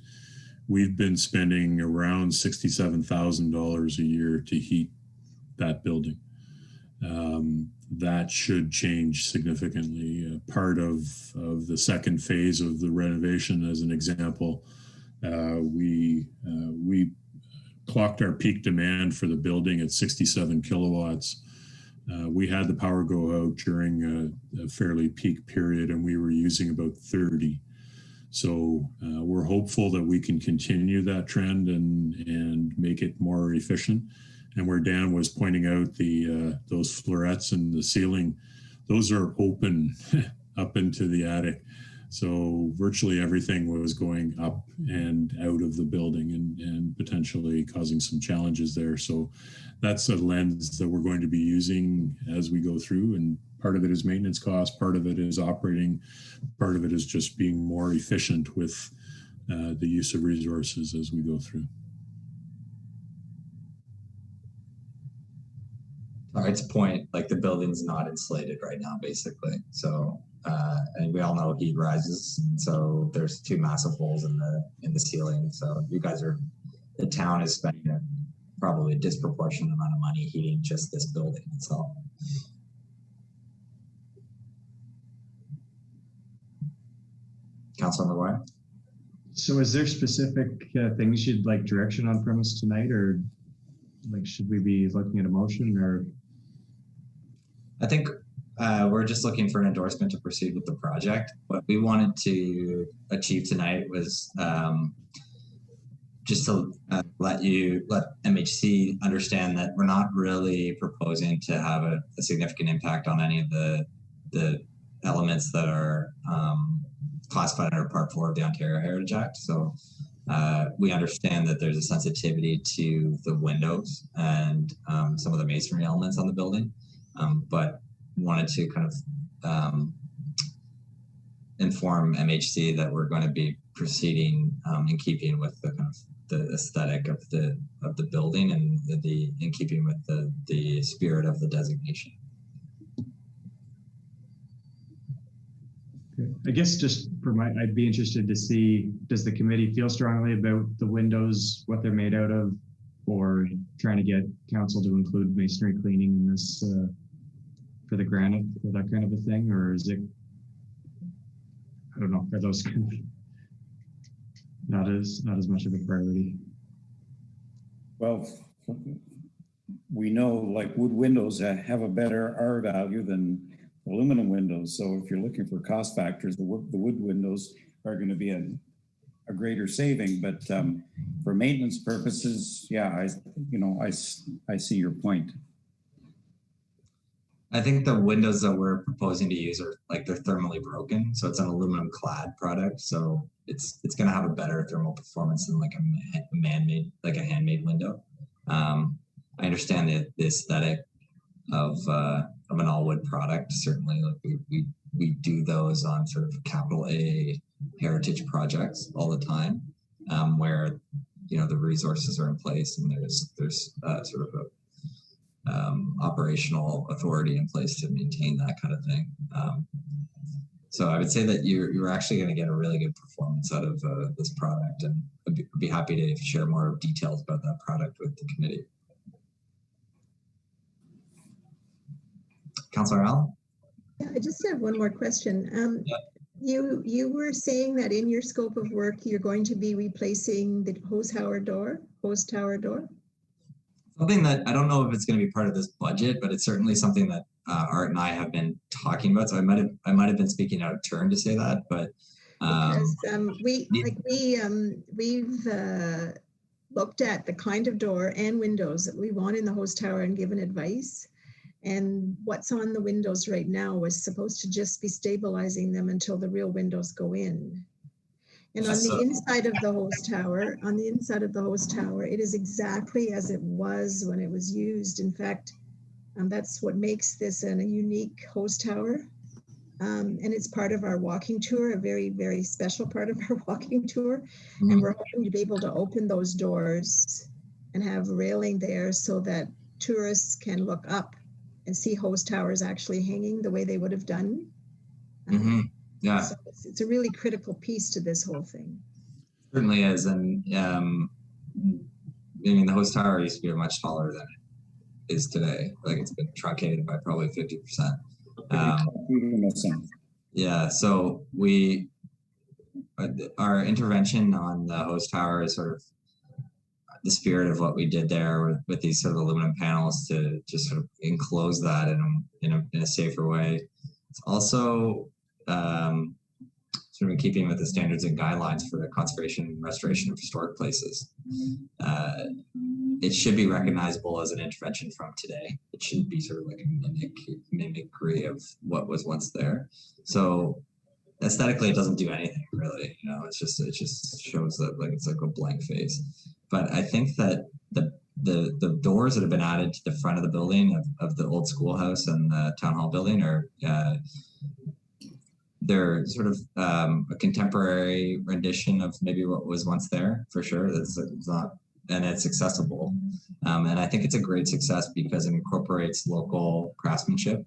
We've been spending around $67,000 a year to heat that building. That should change significantly. Part of the second phase of the renovation, as an example, we clocked our peak demand for the building at 67 kilowatts. We had the power go out during a fairly peak period, and we were using about 30. So we're hopeful that we can continue that trend and make it more efficient. And where Dan was pointing out those florets in the ceiling, those are open up into the attic. So virtually everything was going up and out of the building and potentially causing some challenges there. So that's a lens that we're going to be using as we go through. And part of it is maintenance cost, part of it is operating, part of it is just being more efficient with the use of resources as we go through. All right, to point, like the building's not insulated right now, basically. So, and we all know heat rises, so there's two massive holes in the ceiling. So the town is spending probably a disproportionate amount of money heating just this building itself. Councilor McGuire. So is there specific things you'd like direction on from us tonight, or like should we be looking at a motion, or? I think we're just looking for an endorsement to proceed with the project. What we wanted to achieve tonight was just to let MHC understand that we're not really proposing to have a significant impact on any of the elements that are classified under Part 4 of the Ontario Heritage Act. So we understand that there's a sensitivity to the windows and some of the masonry elements on the building, but wanted to kind of inform MHC that we're going to be proceeding in keeping with the kind of the aesthetic of the building and in keeping with the spirit of the designation. I guess just I'd be interested to see, does the committee feel strongly about the windows, what they're made out of, or trying to get council to include masonry cleaning in this for the granite or that kind of a thing? Or is it, I don't know, are those kind of not as much of a priority? Well, we know like wood windows have a better R value than aluminum windows. So if you're looking for cost factors, the wood windows are going to be a greater saving. But for maintenance purposes, yeah, I see your point. I think the windows that we're proposing to use are like they're thermally broken, so it's an aluminum clad product. So it's going to have a better thermal performance than like a man-made, like a handmade window. I understand the aesthetic of an all wood product. Certainly, like we do those on sort of capital A heritage projects all the time, where the resources are in place and there's sort of a operational authority in place to maintain that kind of thing. So I would say that you're actually going to get a really good performance out of this product, and I'd be happy to share more details about that product with the committee. Councillor Allen? Yeah, I just have one more question. You were saying that in your scope of work, you're going to be replacing the hose tower door? Something that I don't know if it's going to be part of this budget, but it's certainly something that Art and I have been talking about. So I might have been speaking out of turn to say that, but we've looked at the kind of door and windows that we want in the hose tower and given advice. And what's on the windows right now was supposed to just be stabilizing them until the real windows go in. And on the inside of the hose tower, it is exactly as it was when it was used. In fact, that's what makes this a unique hose tower. And it's part of our walking tour, a very, very special part of our walking tour. Mm-hmm. And we're hoping to be able to open those doors and have railing there so that tourists can look up and see hose towers actually hanging the way they would have done. Mm-hmm. Yeah, so it's a really critical piece to this whole thing. Certainly is, and I mean the hose tower used to be much taller than it is today. Like it's been truncated by probably 50%. Yeah, so our intervention on the hose tower is sort of the spirit of what we did there with these sort of aluminum panels to just sort of enclose that in a safer way. It's also sort of in keeping with the standards and guidelines for the conservation and restoration of historic places. It should be recognizable as an intervention from today. It shouldn't be sort of like a mimicry of what was once there. So aesthetically, it doesn't do anything really. It just shows that like it's like a blank face. But I think that the doors that have been added to the front of the building of the old schoolhouse and the town hall building are they're sort of a contemporary rendition of maybe what was once there, for sure. It's not, and it's accessible. And I think it's a great success because it incorporates local craftsmanship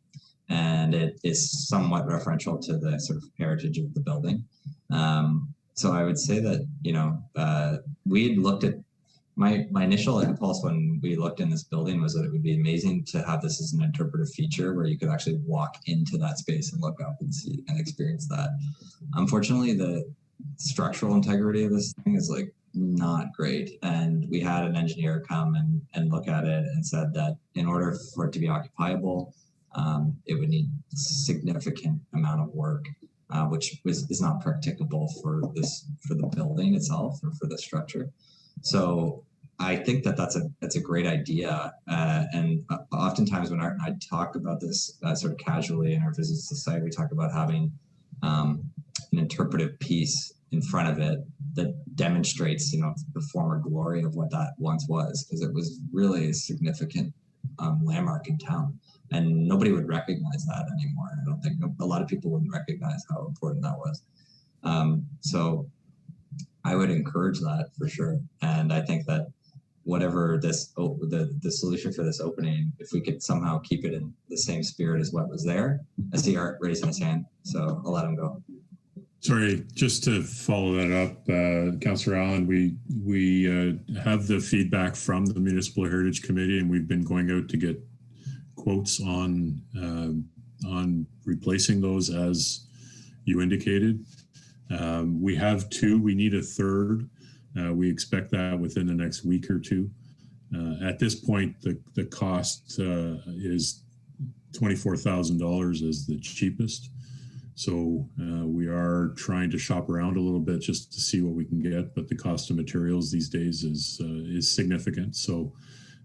and it is somewhat referential to the sort of heritage of the building. So I would say that, we had looked at my initial impulse when we looked in this building was that it would be amazing to have this as an interpretive feature where you could actually walk into that space and look up and see and experience that. Unfortunately, structural integrity of this thing is like not great. And we had an engineer come and look at it and said that in order for it to be occupiable, it would need significant amount of work, which is not practicable for the building itself or for the structure. So I think that's a great idea. And oftentimes when Art and I talk about this sort of casually in our visits to the site, we talk about having an interpretive piece in front of it that demonstrates, the former glory of what that once was, because it was really a significant landmark in town. And nobody would recognize that anymore. I don't think a lot of people wouldn't recognize how important that was. So I would encourage that for sure. And I think that whatever the solution for this opening, if we could somehow keep it in the same spirit as what was there. I see Art raising his hand, so I'll let him go. Sorry, just to follow that up, Councillor Allen, we have the feedback from the Municipal Heritage Committee, and we've been going out to get quotes on replacing those as you indicated. We have 2, we need a third. We expect that within the next week or 2. At this point, the cost is $24,000 as the cheapest. So we are trying to shop around a little bit just to see what we can get, but the cost of materials these days is significant. So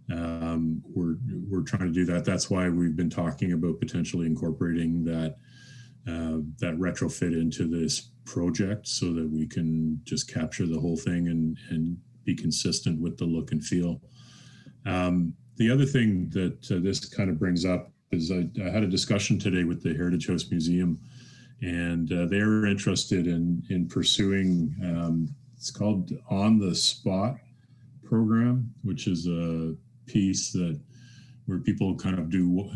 we're trying to do that. That's why we've been talking about potentially incorporating that retrofit into this project so that we can just capture the whole thing and be consistent with the look and feel. The other thing that this kind of brings up is I had a discussion today with the Heritage House Museum, and they're interested in pursuing, it's called On the Spot program, which is a piece where people kind of do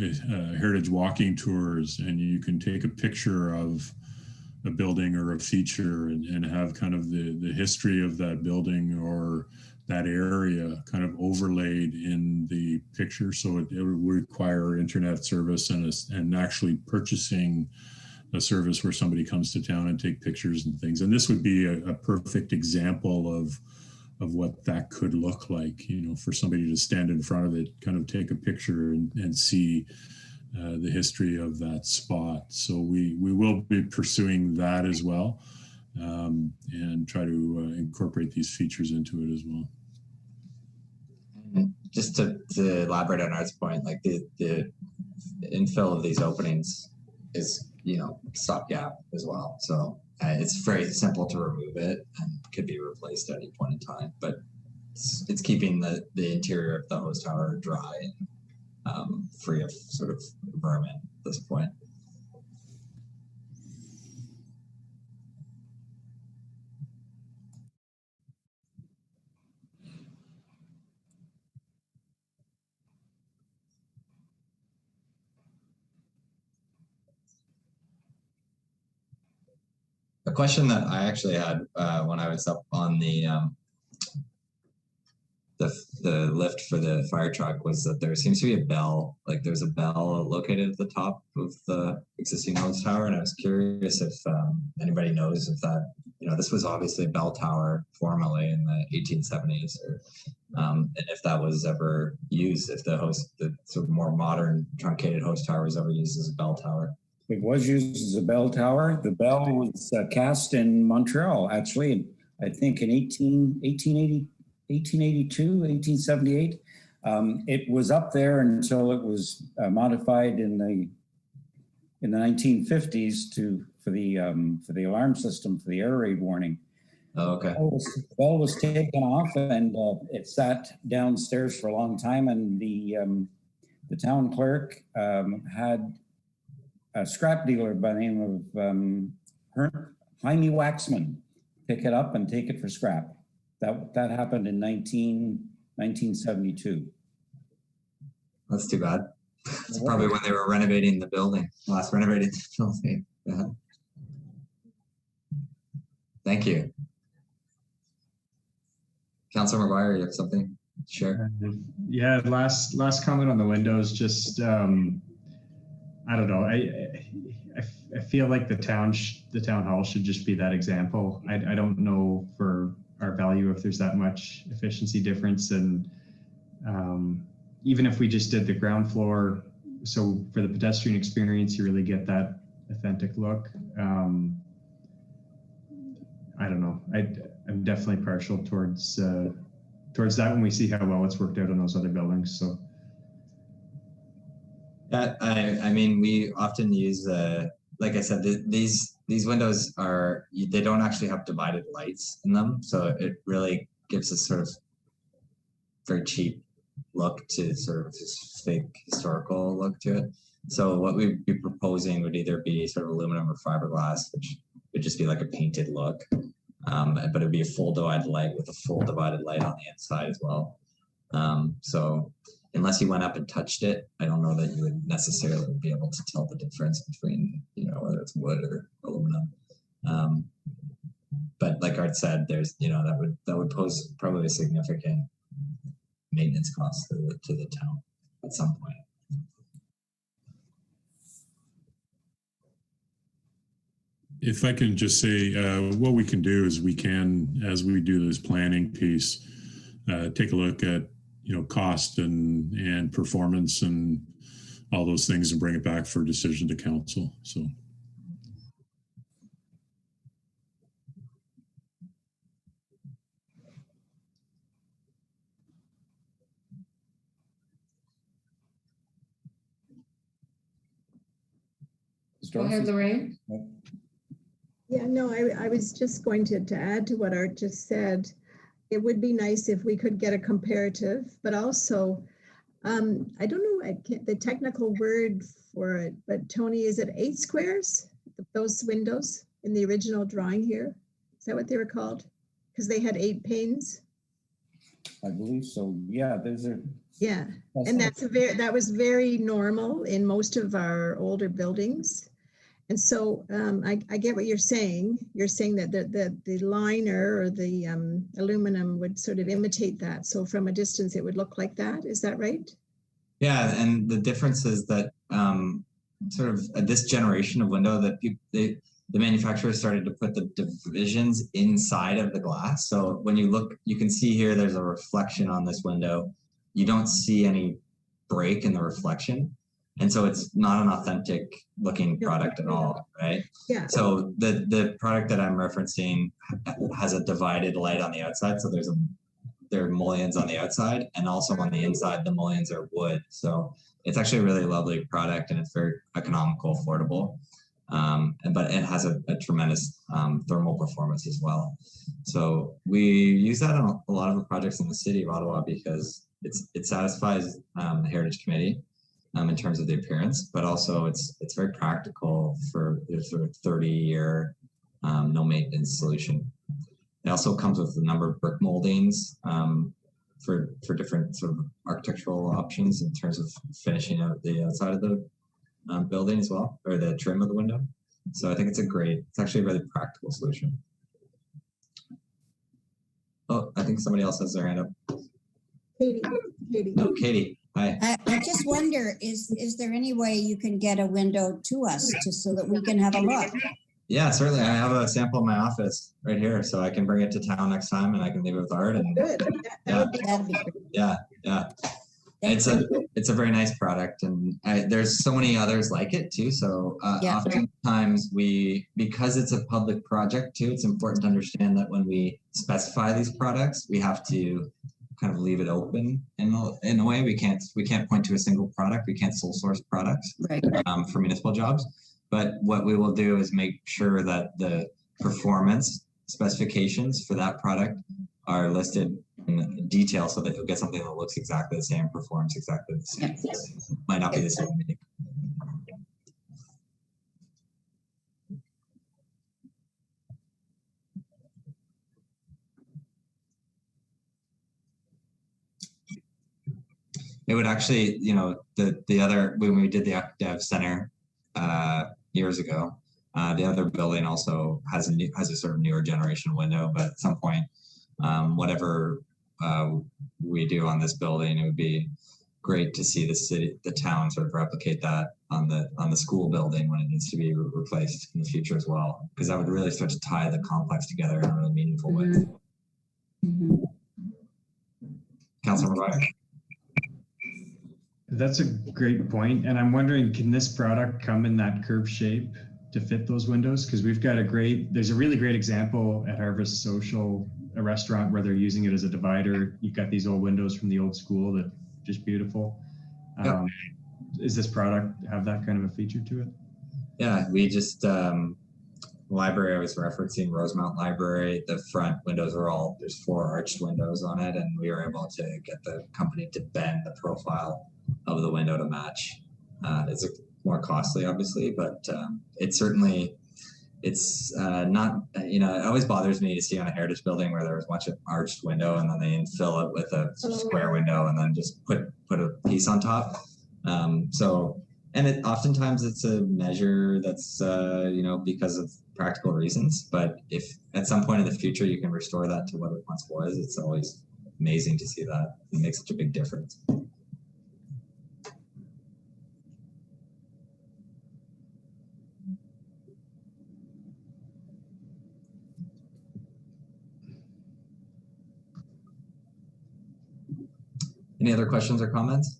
heritage walking tours, and you can take a picture of a building or a feature and have kind of the history of that building or that area kind of overlaid in the picture. So it would require internet service and actually purchasing a service where somebody comes to town and take pictures and things. And this would be a perfect example of what that could look like, for somebody to stand in front of it, kind of take a picture and see the history of that spot. So we will be pursuing that as well, and try to incorporate these features into it as well. Just to elaborate on Art's point, like the infill of these openings is, stopgap as well. So it's very simple to remove it and could be replaced at any point in time, but it's keeping the interior of the host tower dry and free of sort of vermin at this point. A question that I actually had when I was up on the lift for the fire truck was that there seems to be a bell, like there's a bell located at the top of the existing host tower, and I was curious if anybody knows if that, this was obviously a bell tower formerly in the 1870s, or and if that was ever used, if the sort of more modern truncated host tower was ever used as a bell tower. It was used as a bell tower. The bell was cast in Montreal, actually, I think in 1882, 1878. It was up there until it was modified in the 1950s for the alarm system for the air raid warning. Oh, okay. The bell was taken off, and it sat downstairs for a long time. And the town clerk had a scrap dealer by the name of Jaime Waxman pick it up and take it for scrap. That happened in 1972. That's too bad. It's probably when they were renovating the building, renovating the building. Yeah. Thank you. Councilor McGuire, you have something to share? Yeah, last comment on the windows, just, I don't know. I I feel like the town hall should just be that example. I don't know for our value if there's that much efficiency difference, and even if we just did the ground floor, so for the pedestrian experience, you really get that authentic look. I don't know. I'm definitely partial towards that when we see how well it's worked out on those other buildings. So. I mean, we often use, like I said, these windows they don't actually have divided lights in them. So it really gives a sort of very cheap look to sort of this fake historical look to it. So what we'd be proposing would either be sort of aluminum or fiberglass, which would just be like a painted look. But it'd be a full divided light with a full divided light on the inside as well. So unless you went up and touched it, I don't know that you would necessarily be able to tell the difference between, whether it's wood or aluminum. But like Art said, there's, that would pose probably a significant maintenance cost to the town at some point. If I can just say, what we can do is as we do this planning piece, take a look at, cost and performance and all those things and bring it back for decision to council. So. Go ahead, Lorraine. Yeah, no, I was just going to add to what Art just said. It would be nice if we could get a comparative, but also, I don't know the technical word for it, but Tony, is it 8 squares? Those windows in the original drawing here? Is that what they were called? Because they had 8 panes. I believe so. Yeah, Yeah, and that was very normal in most of our older buildings. And so I get what you're saying. You're saying that the liner or the aluminum would sort of imitate that. So from a distance, it would look like that. Is that right? Yeah, and the difference is that sort of this generation of window that the manufacturers started to put the divisions inside of the glass. So when you look, you can see here, there's a reflection on this window. You don't see any break in the reflection. And so it's not an authentic looking product at all, right? Yeah. So the product that I'm referencing has a divided light on the outside. So there are mullions on the outside, and also on the inside, the mullions are wood. So it's actually a really lovely product, and it's very economical, affordable. But it has a tremendous thermal performance as well. So we use that on a lot of the projects in the city of Ottawa because it satisfies the Heritage Committee in terms of the appearance, but also it's very practical for the sort of 30-year no maintenance solution. It also comes with a number of brick moldings for different sort of architectural options in terms of finishing out the outside of the building as well, or the trim of the window. So I think it's actually a really practical solution. Oh, I think somebody else has their hand up. Katie. No, Katie. Hi. I just wonder, is there any way you can get a window to us just so that we can have a look? Yeah, certainly. I have a sample in my office right here, so I can bring it to town next time, and I can leave it with Art. And Good. That'd be great. yeah. It's a very nice product, and there's so many others like it too. So oftentimes because it's a public project too, it's important to understand that when we specify these products, we have to kind of leave it open in a way. We can't point to a single product. We can't sole source products for municipal jobs. But what we will do is make sure that the performance specifications for that product are listed in detail so that you'll get something that looks exactly the same, performs exactly the same. It might not be the same. It would actually, the other, when we did the Dev Center years ago, the other building also has a sort of newer generation window, but at some point, whatever we do on this building, it would be great to see the town sort of replicate that on the school building when it needs to be replaced in the future as well, because that would really start to tie the complex together in a really meaningful way. Councilor McGuire. That's a great point. And I'm wondering, can this product come in that curved shape to fit those windows? Because there's a really great example at Harvest Social, a restaurant where they're using it as a divider. You've got these old windows from the old school that are just beautiful. Yep. Does this product have that kind of a feature to it? Yeah, we just, library, I was referencing Rosemount Library. The front windows are there's 4 arched windows on it, and we were able to get the company to bend the profile of the window to match. It's more costly, obviously, but it's not, it always bothers me to see on a heritage building where there's a bunch of arched window and then they fill it with a square window and then just put a piece on top. And oftentimes it's a measure that's, because of practical reasons, but if at some point in the future you can restore that to what it once was, it's always amazing to see that. It makes such a big difference. Any other questions or comments?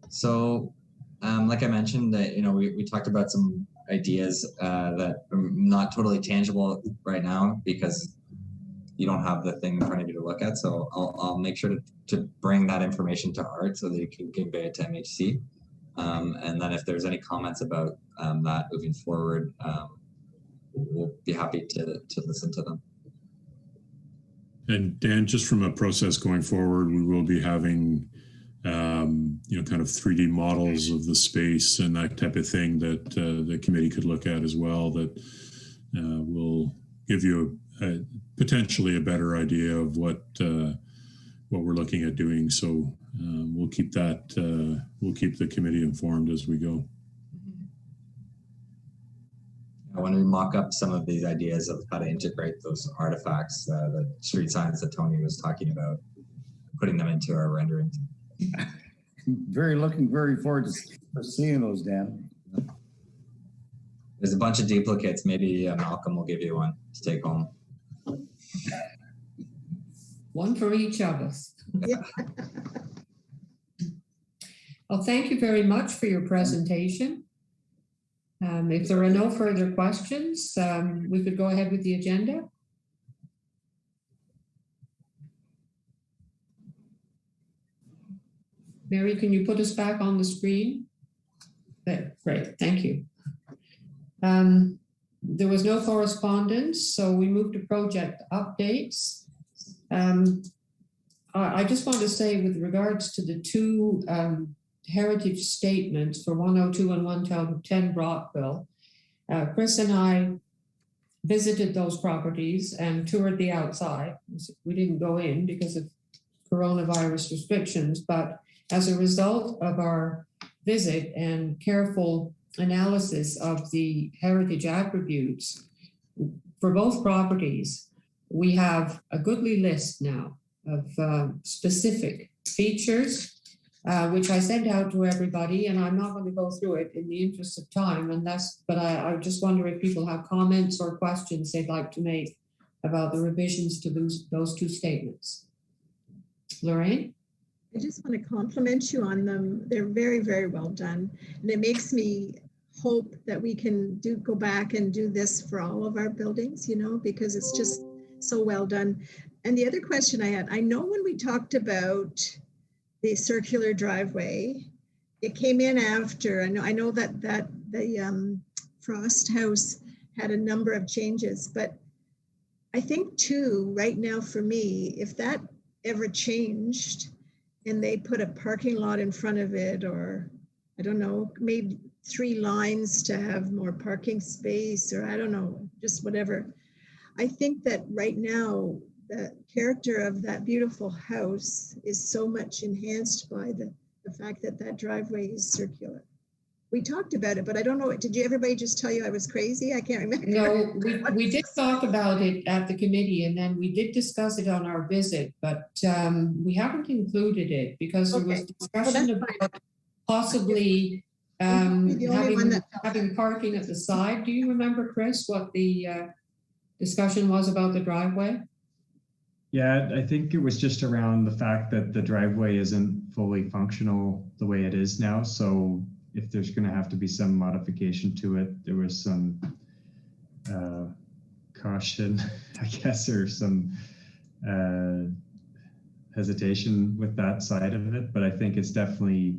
So, like I mentioned, we talked about some ideas that are not totally tangible right now because you don't have the thing in front of you to look at. So I'll make sure to bring that information to Art so that you can convey it to MHC. And then if there's any comments about that moving forward, we'll be happy to listen to them. And Dan, just from a process going forward, we will be having, kind of 3D models of the space and that type of thing that the committee could look at as well. That will give you potentially a better idea of what we're looking at doing. So we'll keep the committee informed as we go. When we mock up some of these ideas of how to integrate those artifacts, the street signs that Tony was talking about, putting them into our renderings. Looking very forward to seeing those, Dan. There's a bunch of duplicates. Maybe Malcolm will give you one to take home. One for each of us. Yeah. Well, thank you very much for your presentation. If there are no further questions, we could go ahead with the agenda. Mary, can you put us back on the screen? Great, thank you. There was no correspondence, so we moved to project updates. I just want to say with regards to the 2 heritage statements for 102 and 110 Brockville, Chris and I visited those properties and toured the outside. We didn't go in because of coronavirus restrictions, but as a result of our visit and careful analysis of the heritage attributes for both properties, we have a goodly list now of specific features, which I sent out to everybody, and I'm not going to go through it in the interest of time, but I just wonder if people have comments or questions they'd like to make about the revisions to those 2 statements. Lorraine? I just want to compliment you on them. They're very, very well done. And it makes me hope that we can go back and do this for all of our buildings, because it's just so well done. And the other question I had, I know when we talked about the circular driveway, it came in after, I know that the Frost House had a number of changes, but I think too, right now for me, if that ever changed, and they put a parking lot in front of it, or I don't know, maybe 3 lines to have more parking space, or I don't know, just whatever. I think that right now, the character of that beautiful house is so much enhanced by the fact that driveway is circular, we talked about it, but I don't know. Did everybody just tell you I was crazy? I can't remember. No, we did talk about it at the committee, and then we did discuss it on our visit, but we haven't included it because there was Okay. discussion Well, that's about possibly the only one having parking at the side. Do you remember, Chris, what the discussion was about the driveway? Yeah, I think it was just around the fact that the driveway isn't fully functional the way it is now. So if there's going to have to be some modification to it, there was some caution, I guess, or some hesitation with that side of it. But I think it's definitely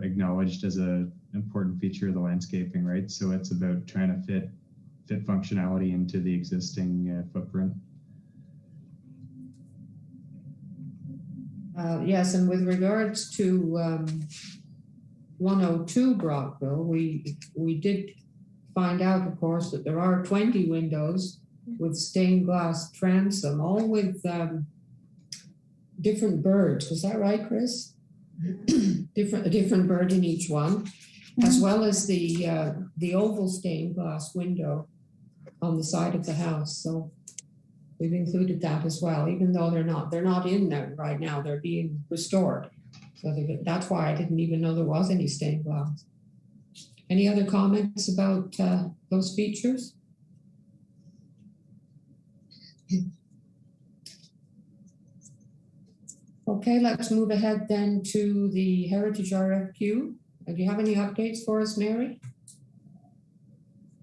acknowledged as an important feature of the landscaping, right? So it's about trying to fit functionality into the existing footprint. Yes, and with regards to 102 Brockville, we did find out, of course, that there are 20 windows with stained glass transom, all with different birds. Was that right, Chris? A different bird in each one, as well as the oval stained glass window on the side of the house. So we've included that as well, even though they're not in there right now. They're being restored. So that's why I didn't even know there was any stained glass. Any other comments about those features? Okay, let's move ahead then to the Heritage RFQ. Do you have any updates for us, Mary?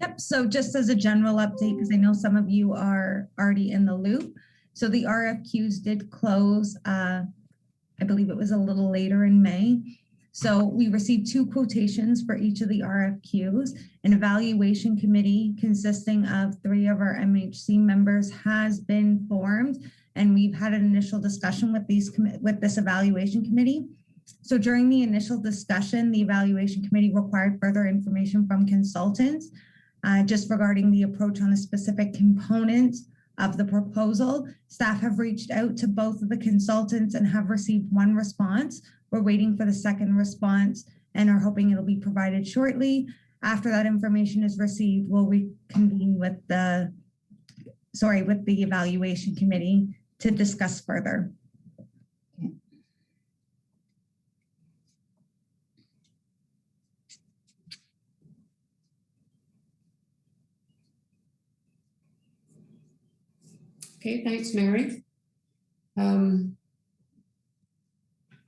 Yep, so just as a general update, because I know some of you are already in the loop. So the RFQs did close, I believe it was a little later in May. So we received 2 quotations for each of the RFQs. An evaluation committee consisting of 3 of our MHC members has been formed, and we've had an initial discussion with this evaluation committee. So during the initial discussion, the evaluation committee required further information from consultants just regarding the approach on a specific component of the proposal. Staff have reached out to both of the consultants and have received 1 response. We're waiting for the second response and are hoping it'll be provided shortly. After that information is received, we'll reconvene with the evaluation committee to discuss further. Okay, thanks, Mary.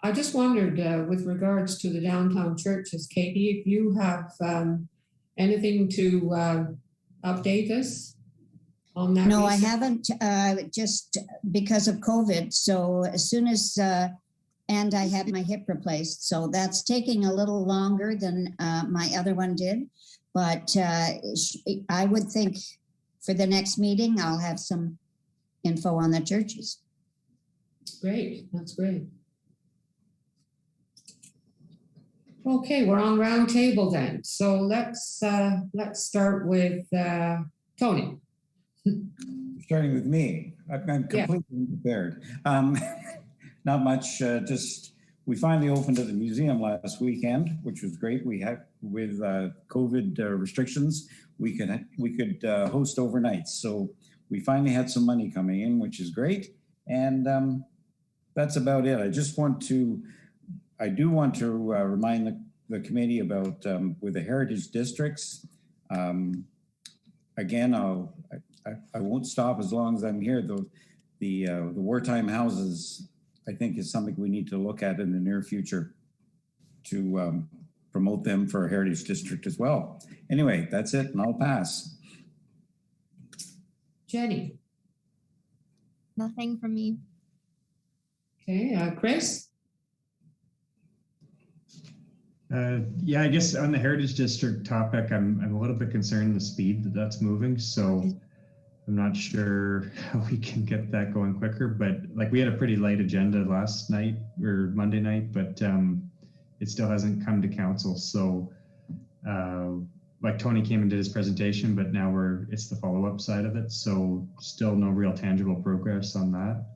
I just wondered, with regards to the downtown churches, Katie, if you have anything to update us on that? No, I haven't, just because of COVID. So as soon as, and I had my hip replaced. So that's taking a little longer than my other one did. But I would think for the next meeting, I'll have some info on the churches. Great, that's great. Okay, we're on round table then. So let's start with Tony. Starting with me, I'm completely unprepared. Not much, just we finally opened at the museum last weekend, which was great. We had, with COVID restrictions, we could host overnights. So we finally had some money coming in, which is great. And that's about it. I do want to remind the committee about with the heritage districts. Again, I won't stop as long as I'm here. The wartime houses, I think, is something we need to look at in the near future to promote them for a heritage district as well. Anyway, that's it, and I'll pass. Jenny. Nothing from me. Okay, Chris. Yeah, I guess on the Heritage District topic, I'm a little bit concerned the speed that's moving. So I'm not sure how we can get that going quicker. But like we had a pretty light agenda last night or Monday night, but it still hasn't come to council. So like Tony came and did his presentation, but now it's the follow-up side of it. So still no real tangible progress on that.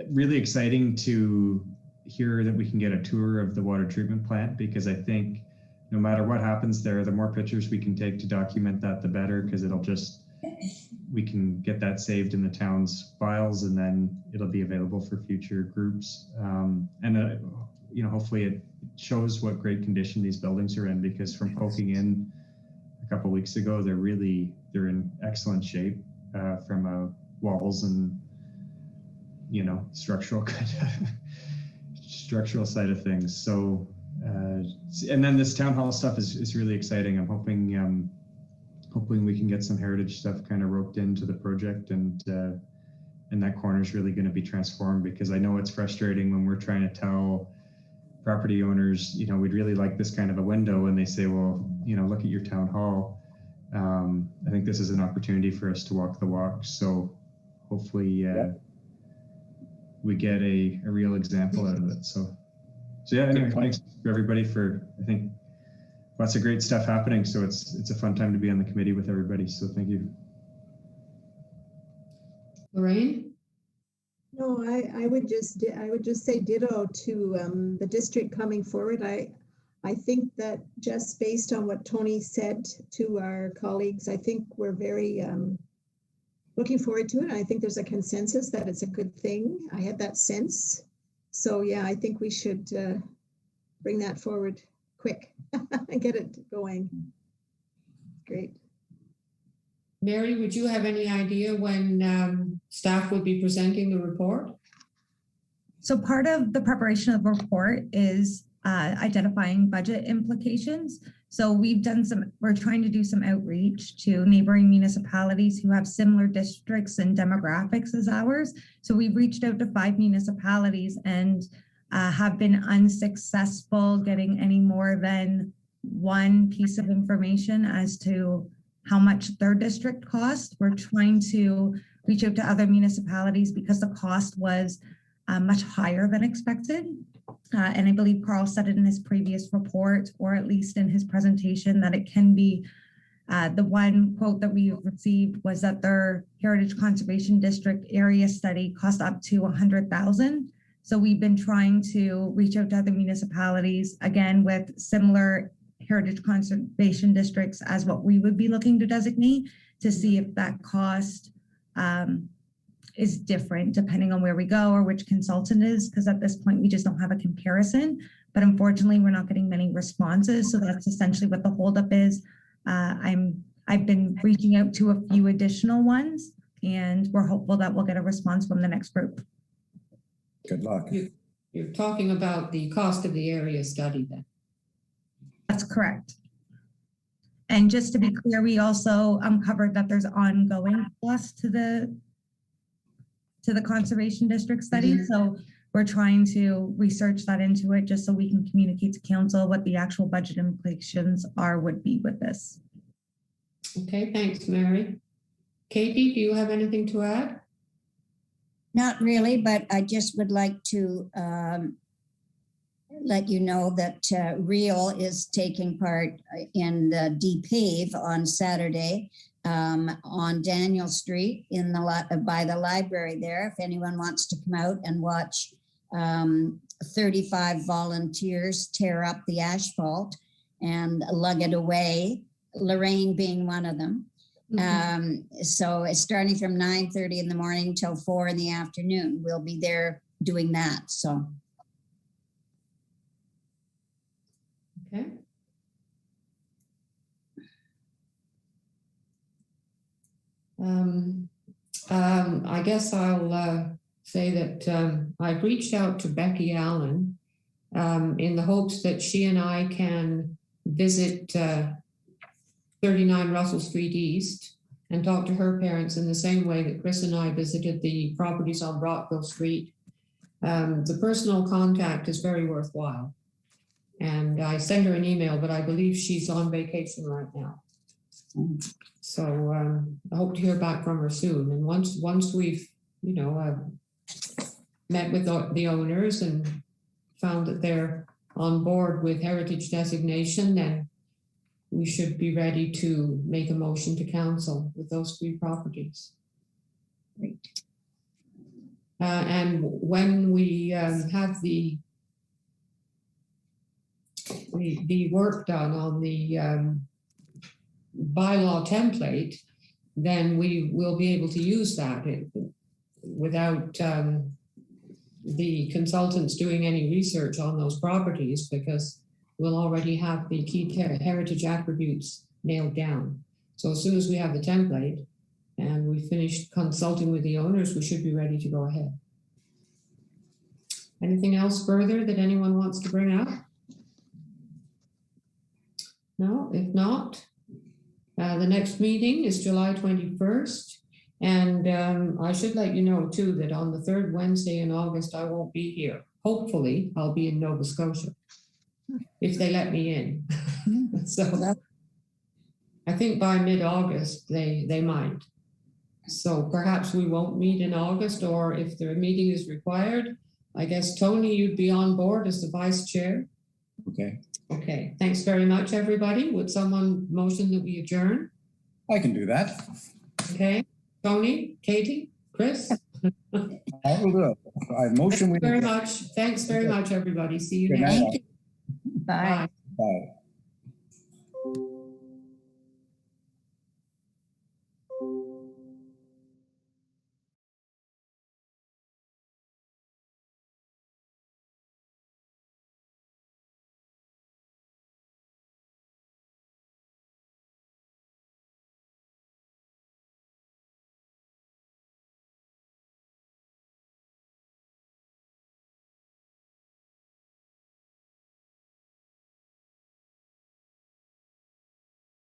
Really exciting to hear that we can get a tour of the water treatment plant, because I think no matter what happens there, the more pictures we can take to document that, the better, because we can get that saved in the town's files, and then it'll be available for future groups. Hopefully it shows what great condition these buildings are in, because from poking in a couple of weeks ago, they're in excellent shape from walls and structural structural side of things. So and then this town hall stuff is really exciting. I'm hoping we can get some heritage stuff kind of roped into the project, and that corner is really going to be transformed, because I know it's frustrating when we're trying to tell property owners, we'd really like this kind of a window, and they say, well, look at your town hall. I think this is an opportunity for us to walk the walk. So hopefully we get a real example out of it. So yeah, anyway, thanks for everybody I think lots of great stuff happening. So it's a fun time to be on the committee with everybody. So thank you. Lorraine? No, I would just say ditto to the district coming forward. I think that just based on what Tony said to our colleagues, I think we're very looking forward to it. I think there's a consensus that it's a good thing. I had that sense. So yeah, I think we should bring that forward quick and get it going. Great. Mary, would you have any idea when staff would be presenting the report? So part of the preparation of the report is identifying budget implications. So we're trying to do some outreach to neighboring municipalities who have similar districts and demographics as ours. So we've reached out to 5 municipalities and have been unsuccessful getting any more than one piece of information as to how much their district cost. We're trying to reach out to other municipalities because the cost was much higher than expected. And I believe Carl said it in his previous report, or at least in his presentation, that it can be, the one quote that we received was that their Heritage Conservation District area study cost up to $100,000. So we've been trying to reach out to other municipalities, again, with similar Heritage Conservation Districts as what we would be looking to designate, to see if that cost is different depending on where we go or which consultant is, because at this point we just don't have a comparison. But unfortunately, we're not getting many responses. So that's essentially what the holdup is. I've been reaching out to a few additional ones, and we're hopeful that we'll get a response from the next group. Good luck. You're talking about the cost of the area study then? That's correct. And just to be clear, we also uncovered that there's ongoing costs to the conservation district study. Mm-hmm. So we're trying to research that into it just so we can communicate to council what the actual budget implications would be with this. Okay, thanks, Mary. Katie, do you have anything to add? Not really, but I just would like to let you know that Real is taking part in the DPAVE on Saturday on Daniel Street in by the library there. If anyone wants to come out and watch 35 volunteers tear up the asphalt and lug it away, Lorraine being one of them. Mm-hmm. So it's starting from 9:30 in the morning till 4 in the afternoon. We'll be there doing that. So. Okay. I guess I'll say that I've reached out to Becky Allen in the hopes that she and I can visit 39 Russell Street East and talk to her parents in the same way that Chris and I visited the properties on Brockville Street. The personal contact is very worthwhile. And I sent her an email, but I believe she's on vacation right now. So I hope to hear back from her soon. And once we've, met with the owners and found that they're on board with heritage designation, then we should be ready to make a motion to council with those 3 properties. Great. And when we have the the work done on the bylaw template, then we will be able to use that without the consultants doing any research on those properties, because we'll already have the key heritage attributes nailed down. So as soon as we have the template and we finished consulting with the owners, we should be ready to go ahead. Anything else further that anyone wants to bring up? No, if not, the next meeting is July 21st. And I should let you know too, that on the third Wednesday in August, I won't be here. Hopefully I'll be in Nova Scotia if they let me in. So I think by mid-August, they might. So perhaps we won't meet in August, or if the meeting is required, I guess, Tony, you'd be on board as the vice chair. Okay. Okay, thanks very much, everybody. Would someone motion that we adjourn? I can do that. Okay, Tony, Katie, Chris? I will do it. I motion we. Thanks very much. Thanks very much, everybody. See you Good next night. week. Bye. Bye. Bye.